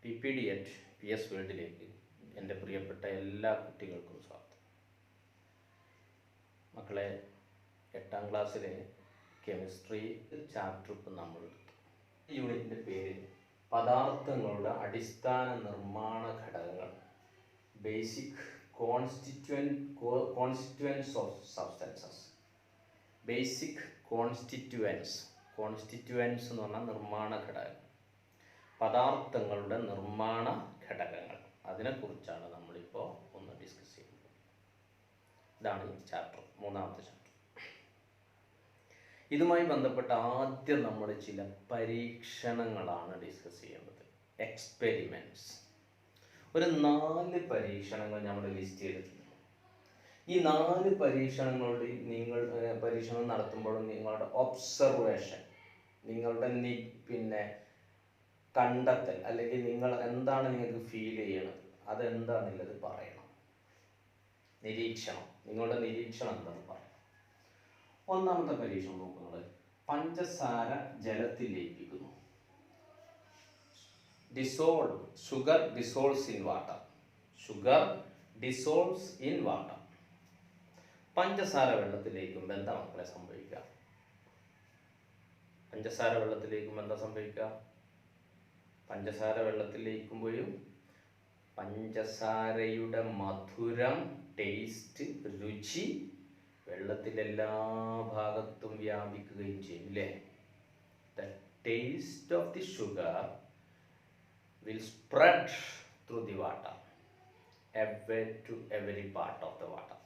PPD@PS വേൾഡിലേക്ക് എൻ്റെ പ്രിയപ്പെട്ട എല്ലാ കുട്ടികൾക്കും സ്വാഗതം. മക്കളെ, 8ാം ക്ലാസ്സിലെ കെമിസ്ട്രി ചാപ്റ്റർ ഇപ്പം നമ്മൾ എടുത്തു. ഈ യൂണിറ്റിൻ്റെ പേര് പദാർത്ഥങ്ങളുടെ അടിസ്ഥാന നിർമ്മാണ ഘടകങ്ങൾ, basic constituents of substances. Basic constituents എന്ന് പറഞ്ഞാൽ നിർമ്മാണ ഘടകങ്ങൾ, പദാർത്ഥങ്ങളുടെ നിർമ്മാണ ഘടകങ്ങൾ. അതിനെക്കുറിച്ചാണ് നമ്മളിപ്പോൾ ഒന്ന് ഡിസ്കസ് ചെയ്യുന്നത്. ഇതാണ് ഈ ചാപ്റ്റർ, 3ാമത്തെ ചാപ്റ്റർ. ഇതുമായി ബന്ധപ്പെട്ട ആദ്യം നമ്മൾ ചില പരീക്ഷണങ്ങളാണ് ഡിസ്കസ് ചെയ്യുന്നത്. എക്സ്പെരിമെൻറ്റ്സ്. ഒരു 4 പരീക്ഷണങ്ങൾ നമ്മൾ ലിസ്റ്റ് ചെയ്തിട്ടുണ്ട്. ഈ 4 പരീക്ഷണങ്ങളുടെ പരീക്ഷണം നടത്തുമ്പോഴും നിങ്ങളുടെ ഒബ്സർവേഷൻ, നിങ്ങളുടെ കണ്ടെത്തൽ, അല്ലെങ്കിൽ നിങ്ങൾ എന്താണ് നിങ്ങൾക്ക് ഫീൽ ചെയ്യണത്, അതെന്താണെന്നുള്ളത് പറയണം. നിരീക്ഷണം, നിങ്ങളുടെ നിരീക്ഷണം എന്താണെന്ന് പറയണം. 1ാമത്തെ പരീക്ഷണം നോക്കുന്നത്, പഞ്ചസാര ജലത്തിൽ ലയിപ്പിക്കുന്നു. Sugar dissolves in water. പഞ്ചസാര വെള്ളത്തിൽ ലയിക്കുമ്പോൾ എന്താ മക്കളെ സംഭവിക്കുക? പഞ്ചസാര വെള്ളത്തിൽ ലയിക്കുമ്പോൾ എന്താ സംഭവിക്കുക? പഞ്ചസാര വെള്ളത്തിൽ ലയിക്കുമ്പോഴും പഞ്ചസാരയുടെ മധുരം, ടേസ്റ്റ്, രുചി വെള്ളത്തിലെല്ലാ ഭാഗത്തും വ്യാപിക്കുകയും ചെയ്യും, അല്ലേ? The taste of the sugar will spread through the water, to every part of the water.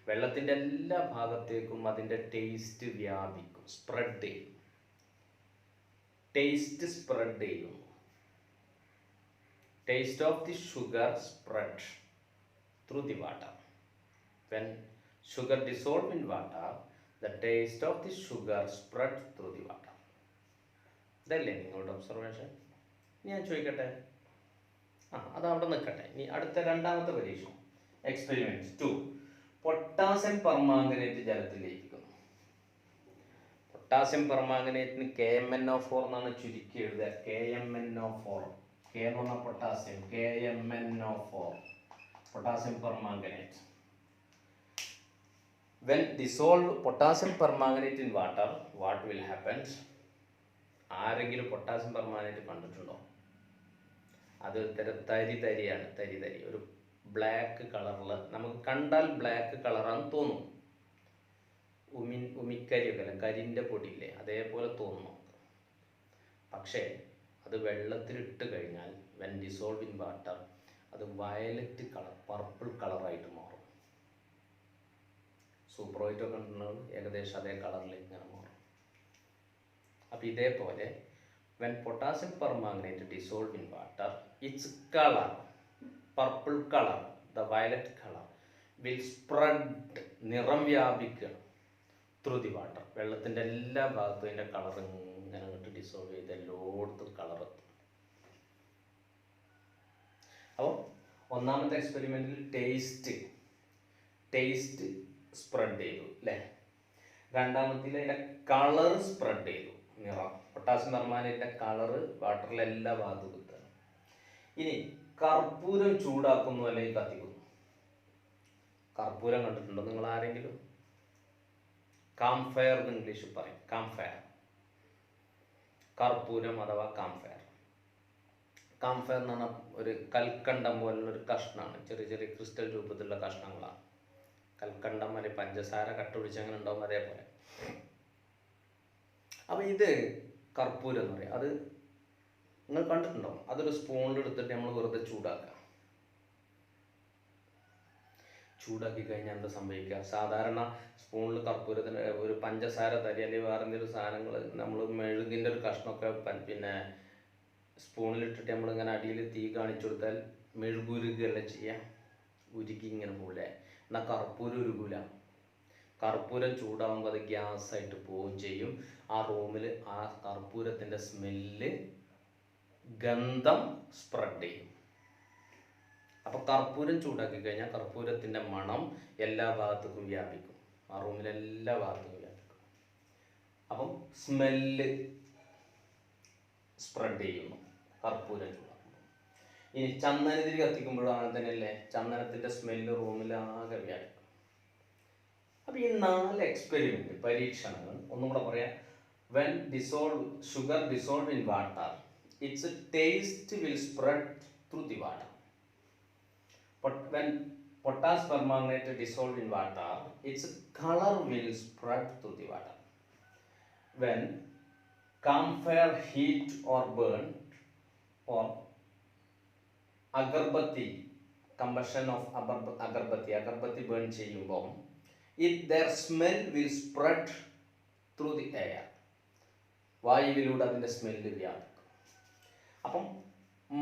വെള്ളത്തിൻ്റെ എല്ലാ ഭാഗത്തേക്കും അതിൻ്റെ ടേസ്റ്റ് വ്യാപിക്കും, സ്പ്രെഡ് ചെയ്യും. ടേസ്റ്റ് സ്പ്രെഡ് ചെയ്യുന്നു. Taste of the sugar spread through the water. When sugar dissolve in water, the taste of the sugar spread through the water. ഇതല്ലേ നിങ്ങളുടെ observation? ഞാൻ ചോദിക്കട്ടെ, അതവിടെ നിൽക്കട്ടെ. ഇനി അടുത്ത 2ാമത്തെ പരീക്ഷണം, എക്സ്പെരിമെൻറ്റ് 2. പൊട്ടാസ്യം പെർമാംഗനേറ്റ് ജലത്തിൽ ലയിപ്പിക്കുന്നു. പൊട്ടാസ്യം പെർമാംഗനേറ്റിന് KMnO4 എന്നാണ് ചുരുക്കി എഴുതുക. KMnO4. K എന്ന് പറഞ്ഞാൽ potassium, KMnO4, potassium permanganate. When dissolve potassium permanganate in water, what will happen? ആരെങ്കിലും പൊട്ടാസ്യം പെർമാംഗനേറ്റ് കണ്ടിട്ടുണ്ടോ? അത് തരിയാണ്, തരി. ഒരു ബ്ലാക്ക് കളറിൽ, നമുക്ക് കണ്ടാൽ ബ്ലാക്ക് കളറാണെന്ന് തോന്നും. ഉമിക്കരിയൊക്കെ അല്ല, കരിൻ്റെ പൊടിയില്ലേ, അതേപോലെ തോന്നും. പക്ഷേ അത് വെള്ളത്തിലിട്ട് കഴിഞ്ഞാൽ, വെൻ ഡിസോൾവ് ഇൻ വാട്ടർ, അത് വയലറ്റ് കളർ, പർപ്പിൾ കളറായിട്ട് മാറും. സൂപ്പർവൈറ്റൊക്കെ കണ്ടിട്ടുള്ളത് ഏകദേശം അതേ കളറിലേക്ക് ഇങ്ങനെ മാറും. അപ്പോൾ ഇതേപോലെ when potassium permanganate dissolved in water, its color, purple color, the violet color, will spread, നിറം വ്യാപിക്കുക, through the water. വെള്ളത്തിൻ്റെ എല്ലാ ഭാഗത്തും അതിൻ്റെ കളർ ഇങ്ങനെ അങ്ങോട്ട് ഡിസോൾവ് ചെയ്ത് എല്ലായിടത്തും കളർ എത്തും. അപ്പോൾ 1ാമത്തെ എക്സ്പെരിമെൻറ്റിൽ ടേസ്റ്റ് സ്പ്രെഡ് ചെയ്തു, അല്ലേ? 2ാമത്തിൽ അതിൻ്റെ കളർ സ്പ്രെഡ് ചെയ്തു, നിറം. പൊട്ടാസ്യം പെർമാംഗനേറ്റിൻ്റെ കളറ് വാട്ടറിലെ എല്ലാ ഭാഗത്തും കുത്താണ്. ഇനി കർപ്പൂരം ചൂടാക്കുന്നു അല്ലെങ്കിൽ കത്തിക്കുന്നു. കർപ്പൂരം കണ്ടിട്ടുണ്ടോ നിങ്ങൾ ആരെങ്കിലും? കാംഫയർ എന്ന് ഇംഗ്ലീഷിൽ പറയും, കാംഫയർ. കർപ്പൂരം അഥവാ കാംഫയർ. കാംഫയർ എന്ന് പറഞ്ഞാൽ ഒരു കൽക്കണ്ടം പോലുള്ള ഒരു കഷ്ണമാണ്, ചെറിയ ചെറിയ ക്രിസ്റ്റൽ രൂപത്തിലുള്ള കഷ്ണങ്ങളാണ്. കൽക്കണ്ടം അല്ലെങ്കിൽ പഞ്ചസാര കട്ടുപിടിച്ച് അങ്ങനെ ഉണ്ടാവും, അതേപോലെ. അപ്പോൾ ഇത് കർപ്പൂരം എന്ന് പറയും. അത് നിങ്ങൾ കണ്ടിട്ടുണ്ടോ? അതൊരു സ്പൂണിൽ എടുത്തിട്ട് നമ്മൾ വെറുതെ ചൂടാക്കി കഴിഞ്ഞാൽ എന്താ സംഭവിക്കുക? സാധാരണ സ്പൂണിൽ കർപ്പൂരത്തിന് ഒരു പഞ്ചസാര തരി അല്ലെങ്കിൽ വേറെ എന്തെങ്കിലും സാധനങ്ങൾ, നമ്മൾ മെഴുകിൻ്റെ ഒരു കഷ്ണമൊക്കെ സ്പൂണിലിട്ടിട്ട് നമ്മളിങ്ങനെ അടിയിൽ തീ കാണിച്ചു കൊടുത്താൽ മെഴുകുരുകയല്ല ചെയ്യുക, ഉരുക്കി ഇങ്ങനെ പോലെ. എന്നാൽ കർപ്പൂരം ഉരുകൂല. കർപ്പൂരം ചൂടാകുമ്പോൾ അത് ഗ്യാസായിട്ട് പോവുകയും ചെയ്യും. ആ റൂമിൽ ആ കർപ്പൂരത്തിൻ്റെ സ്മെല്ല്, ഗന്ധം സ്പ്രെഡ് ചെയ്യും. അപ്പോൾ കർപ്പൂരം ചൂടാക്കി കഴിഞ്ഞാൽ കർപ്പൂരത്തിൻ്റെ മണം എല്ലാ ഭാഗത്തേക്കും വ്യാപിക്കും, ആ റൂമിലെല്ലാ ഭാഗത്തേക്കും വ്യാപിക്കും. അപ്പം സ്മെല്ല് സ്പ്രെഡ് ചെയ്യുന്നു കർപ്പൂരം ചൂടാക്കുമ്പോൾ. ഇനി ചന്ദനത്തിരി കത്തിക്കുമ്പോഴും അങ്ങനെ തന്നെയല്ലേ, ചന്ദനത്തിന്റെ സ്മെല്ല് റൂമിലാകെ വ്യാപിക്കും. അപ്പൊ ഈ 4 എക്സ്പെരിമെന്റ് പരീക്ഷണങ്ങൾ ഒന്നും കൂടെ പറയാം. When sugar dissolved in water, its taste will spread through the water. But when potash permanganate dissolved in water, its color will spread through the water. When camphor heat or burn, or agarbatti, combustion of agarbatti burn ചെയ്യുമ്പോൾ their smell will spread through the air. വായുവിലൂടെ അതിൻ്റെ smell വ്യാപിക്കും. അപ്പം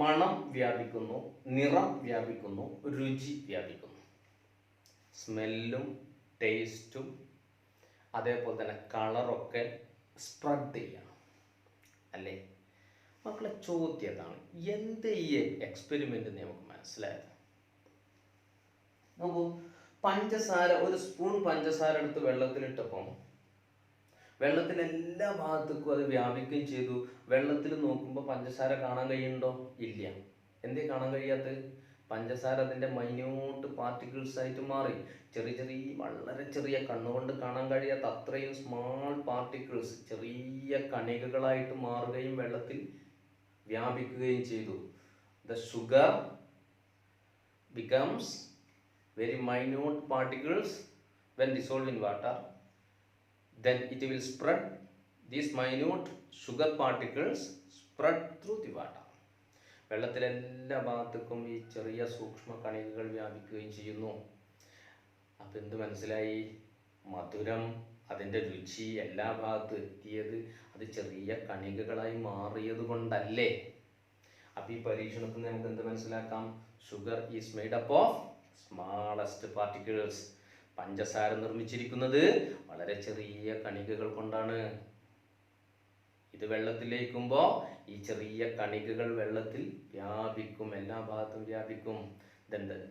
മണം വ്യാപിക്കുന്നു, നിറം വ്യാപിക്കുന്നു, രുചി വ്യാപിക്കുന്നു. സ്മെല്ലും ടേസ്റ്റും അതേപോലെ തന്നെ കളറൊക്കെ സ്പ്രെഡ് ചെയ്യണം അല്ലേ? മക്കളെ ചോദ്യം അതാണ്, എന്ത് ഈ എക്സ്പെരിമെൻ്റ് നമുക്ക് മനസ്സിലായത്? നോക്കൂ, പഞ്ചസാര, ഒരു സ്പൂൺ പഞ്ചസാര എടുത്ത് വെള്ളത്തിലിട്ടപ്പം വെള്ളത്തിൽ എല്ലാ ഭാഗത്തേക്കും അത് വ്യാപിക്കുകയും ചെയ്തു. വെള്ളത്തിൽ നോക്കുമ്പോൾ പഞ്ചസാര കാണാൻ കഴിയുന്നുണ്ടോ? ഇല്ല. എന്തേ കാണാൻ കഴിയാത്തത്? പഞ്ചസാര അതിൻ്റെ മൈന്യൂട്ട് പാർട്ടിക്കിൾസ് ആയിട്ട് മാറി. വളരെ ചെറിയ കണ്ണുകൊണ്ട് കാണാൻ കഴിയാത്ത അത്രയും സ്മാൾ പാർട്ടിക്കിൾസ്, ചെറിയ കണികകളായിട്ട് മാറുകയും വെള്ളത്തിൽ വ്യാപിക്കുകയും ചെയ്തു. The sugar becomes very minute particles when dissolved in water, then it will spread. These minute sugar particles spread through the water. വെള്ളത്തിലെ എല്ലാ ഭാഗത്തേക്കും ഈ ചെറിയ സൂക്ഷ്മ കണികകൾ വ്യാപിക്കുകയും ചെയ്യുന്നു. അപ്പം എന്ത് മനസ്സിലായി? മധുരം, അതിൻ്റെ രുചി എല്ലാ ഭാഗത്തും എത്തിയത് അത് ചെറിയ കണികകളായി മാറിയത് കൊണ്ടല്ലേ? അപ്പം ഈ പരീക്ഷണത്തിൽ നമുക്ക് എന്ത് മനസ്സിലാക്കാം? Sugar is made up of smallest particles. പഞ്ചസാര നിർമ്മിച്ചിരിക്കുന്നത് വളരെ ചെറിയ കണികകൾ കൊണ്ടാണ്. ഇത് വെള്ളത്തിൽ ലയിക്കുമ്പോൾ ഈ ചെറിയ കണികകൾ വെള്ളത്തിൽ വ്യാപിക്കും, എല്ലാ ഭാഗത്തും വ്യാപിക്കും.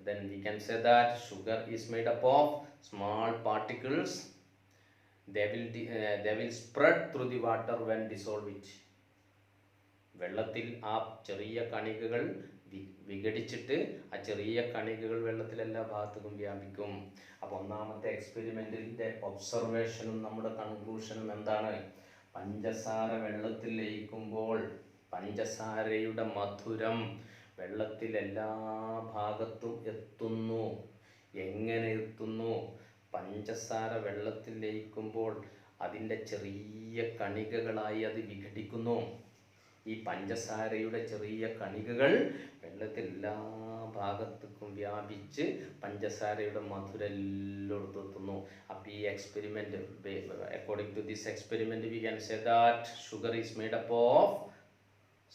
Then we can say that sugar is made up of small particles. They will spread through the water when dissolved it. വെള്ളത്തിൽ ആ ചെറിയ കണികകൾ വിഘടിച്ചിട്ട് ആ ചെറിയ കണികകൾ വെള്ളത്തിലെല്ലാ ഭാഗത്തും വ്യാപിക്കും. അപ്പോൾ ഒന്നാമത്തെ എക്സ്പെരിമെന്റിന്റെ ഒബ്സർവേഷനും നമ്മുടെ കൺക്ലൂഷനും എന്താണ്? പഞ്ചസാര വെള്ളത്തിൽ ലയിക്കുമ്പോൾ പഞ്ചസാരയുടെ മധുരം വെള്ളത്തിൽ എല്ലാ ഭാഗത്തും എത്തുന്നു. എങ്ങനെ എത്തുന്നു? പഞ്ചസാര വെള്ളത്തിൽ ലയിക്കുമ്പോൾ അതിൻ്റെ ചെറിയ കണികകളായി അത് വിഘടിക്കുന്നു. ഈ പഞ്ചസാരയുടെ ചെറിയ കണികകൾ വെള്ളത്തിൽ എല്ലാ ഭാഗത്തേക്കും വ്യാപിച്ച് പഞ്ചസാരയുടെ മധുരം എല്ലായിടത്തും എത്തുന്നു. അപ്പോൾ ഈ experiment, according to this experiment we can say that sugar is made up of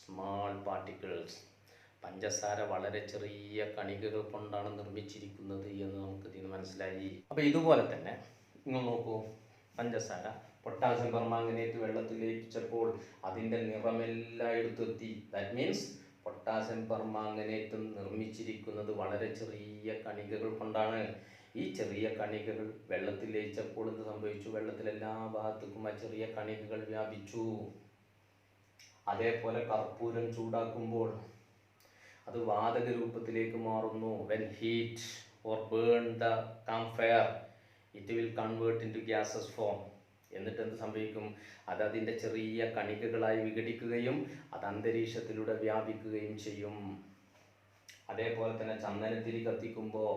small particles. പഞ്ചസാര വളരെ ചെറിയ കണികകൾ കൊണ്ടാണ് നിർമ്മിച്ചിരിക്കുന്നത് എന്ന് നമുക്ക് ഇതിന് മനസ്സിലായി. അപ്പോൾ ഇതുപോലെ തന്നെ നിങ്ങൾ നോക്കൂ, പഞ്ചസാര പൊട്ടാസ്യം പെർമാംഗനേറ്റ് വെള്ളത്തിൽ ലയിപ്പിച്ചപ്പോൾ അതിൻ്റെ നിറമെല്ലായിടത്തും എത്തി. ദാറ്റ് മീൻസ് പൊട്ടാസ്യം പെർമാംഗനേറ്റും നിർമ്മിച്ചിരിക്കുന്നത് വളരെ ചെറിയ കണികകൾ കൊണ്ടാണ്. ഈ ചെറിയ കണികകൾ വെള്ളത്തിൽ ലയിച്ചപ്പോൾ എന്ത് സംഭവിച്ചു? വെള്ളത്തിലെല്ലാ ഭാഗത്തേക്കും ആ ചെറിയ കണികകൾ വ്യാപിച്ചു. അതേപോലെ കർപ്പൂരം ചൂടാക്കുമ്പോൾ അത് വാതക രൂപത്തിലേക്ക് മാറുന്നു. When heat or burn the camphor, it will convert into gaseous form. എന്നിട്ട് എന്ത് സംഭവിക്കും? അത് അതിൻ്റെ ചെറിയ കണികകളായി വിഘടിക്കുകയും അത് അന്തരീക്ഷത്തിലൂടെ വ്യാപിക്കുകയും ചെയ്യും. അതേപോലെ തന്നെ ചന്ദനത്തിരി കത്തിക്കുമ്പോൾ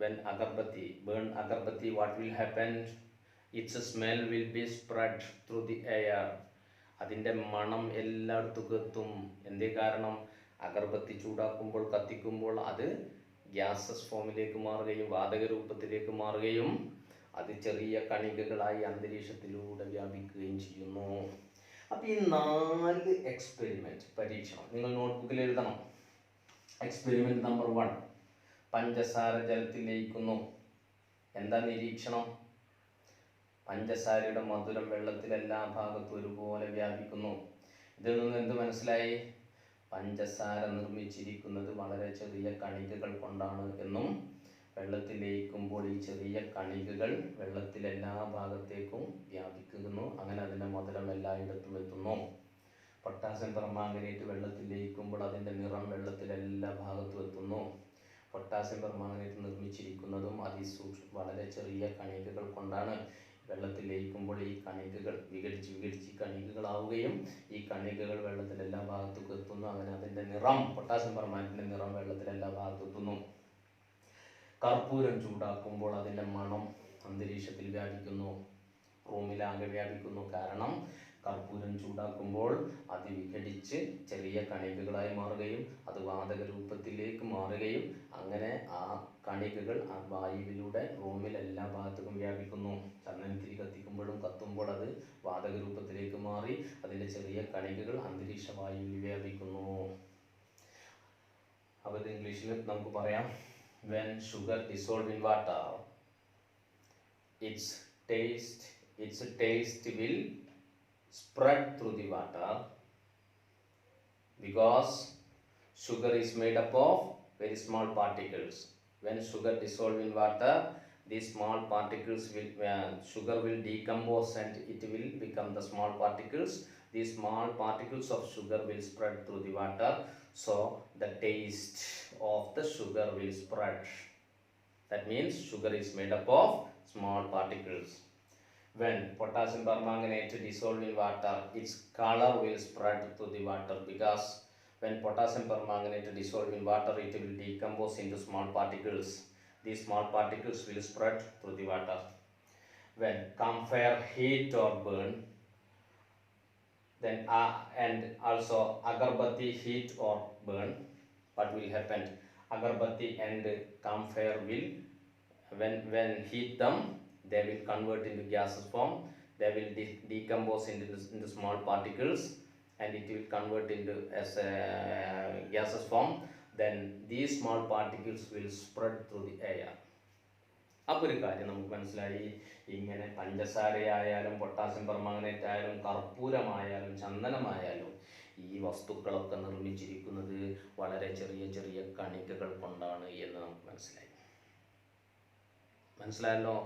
when agarbatti burn agarbatti, what will happen? Its smell will be spread through the air. അതിൻ്റെ മണം എല്ലായിടത്തും എത്തും. എന്തേ കാരണം? അഗർബത്തി ചൂടാക്കുമ്പോൾ, കത്തിക്കുമ്പോൾ അത് ഗ്യാസസ് ഫോമിലേക്ക് മാറുകയും വാതക രൂപത്തിലേക്ക് മാറുകയും അത് ചെറിയ കണികകളായി അന്തരീക്ഷത്തിലൂടെ വ്യാപിക്കുകയും ചെയ്യുന്നു. അപ്പോൾ ഈ 4 എക്സ്പെരിമെന്റ് പരീക്ഷണം നിങ്ങൾ നോട്ട്ബുക്കിൽ എഴുതണം. എക്സ്പെരിമെന്റ് നമ്പർ 1, പഞ്ചസാര ജലത്തിൽ ലയിക്കുന്നു. എന്താ നിരീക്ഷണം? പഞ്ചസാരയുടെ മധുരം വെള്ളത്തിലെല്ലാ ഭാഗത്തും ഒരുപോലെ വ്യാപിക്കുന്നു. ഇതിൽ നിന്ന് എന്ത് മനസ്സിലായി? പഞ്ചസാര നിർമ്മിച്ചിരിക്കുന്നത് വളരെ ചെറിയ കണികകൾ കൊണ്ടാണ് എന്നും വെള്ളത്തിൽ ലയിക്കുമ്പോൾ ഈ ചെറിയ കണികകൾ വെള്ളത്തിലെല്ലാ ഭാഗത്തേക്കും വ്യാപിക്കുന്നു. അങ്ങനെ അതിൻ്റെ മധുരം എല്ലായിടത്തും എത്തുന്നു. പൊട്ടാസ്യം പെർമാംഗനേറ്റ് വെള്ളത്തിൽ ലയിക്കുമ്പോൾ അതിൻ്റെ നിറം വെള്ളത്തിലെല്ലാ ഭാഗത്തും എത്തുന്നു. പൊട്ടാസ്യം പെർമാംഗനേറ്റ് നിർമ്മിച്ചിരിക്കുന്നതും വളരെ ചെറിയ കണികകൾ കൊണ്ടാണ്. വെള്ളത്തിൽ ലയിക്കുമ്പോൾ ഈ കണികകൾ വിഘടിച്ച് കണികകളാവുകയും ഈ കണികകൾ വെള്ളത്തിലെല്ലാ ഭാഗത്തും എത്തുന്നു. അങ്ങനെ അതിൻ്റെ നിറം, പൊട്ടാസ്യം പെർമാംഗനേറ്റിൻ്റെ നിറം വെള്ളത്തിലെല്ലാ ഭാഗത്തും എത്തുന്നു. കർപ്പൂരം ചൂടാക്കുമ്പോൾ അതിൻ്റെ മണം അന്തരീക്ഷത്തിൽ വ്യാപിക്കുന്നു, റൂമിലാകെ വ്യാപിക്കുന്നു. കാരണം കർപ്പൂരം ചൂടാക്കുമ്പോൾ അത് വിഘടിച്ച് ചെറിയ കണികകളായി മാറുകയും അത് വാതക രൂപത്തിലേക്ക് മാറുകയും അങ്ങനെ ആ കണികകൾ ആ വായുവിലൂടെ റൂമിൽ എല്ലാ ഭാഗത്തും വ്യാപിക്കുന്നു. ചന്ദനത്തിരി കത്തിക്കുമ്പോഴും കത്തുമ്പോൾ അത് വാതക രൂപത്തിലേക്ക് മാറി അതിൻ്റെ ചെറിയ കണികകൾ അന്തരീക്ഷ വായുവിൽ വ്യാപിക്കുന്നു. അപ്പോൾ ഇത് ഇംഗ്ലീഷിൽ നമുക്ക് പറയാം. When sugar dissolved in water, its taste will spread through the water because sugar is made up of very small particles. When sugar dissolved in water, these small particles sugar will decompose and it will become the small particles. These small particles of sugar will spread through the water, so the taste of the sugar will spread. That means sugar is made up of small particles. When potassium permanganate dissolved in water, its color will spread through the water because when potassium permanganate dissolved in water, it will decompose into small particles. These small particles will spread through the water. When camphor heat or burn, then and also agarbatti heat or burn, what will happen? Agarbatti and camphor will, when heat them, they will convert into gases form. They will decompose into small particles and it will convert into as gases form. Then these small particles will spread through the air. അപ്പോൾ ഒരു കാര്യം നമുക്ക് മനസ്സിലായി. ഇങ്ങനെ പഞ്ചസാരയായാലും potassium permanganate ആയാലും കർപ്പൂരമായാലും ചന്ദനമായാലും ഈ വസ്തുക്കളൊക്കെ നിർമ്മിച്ചിരിക്കുന്നത് വളരെ ചെറിയ ചെറിയ കണികകൾ കൊണ്ടാണ് എന്ന് നമുക്ക് മനസ്സിലായല്ലോ.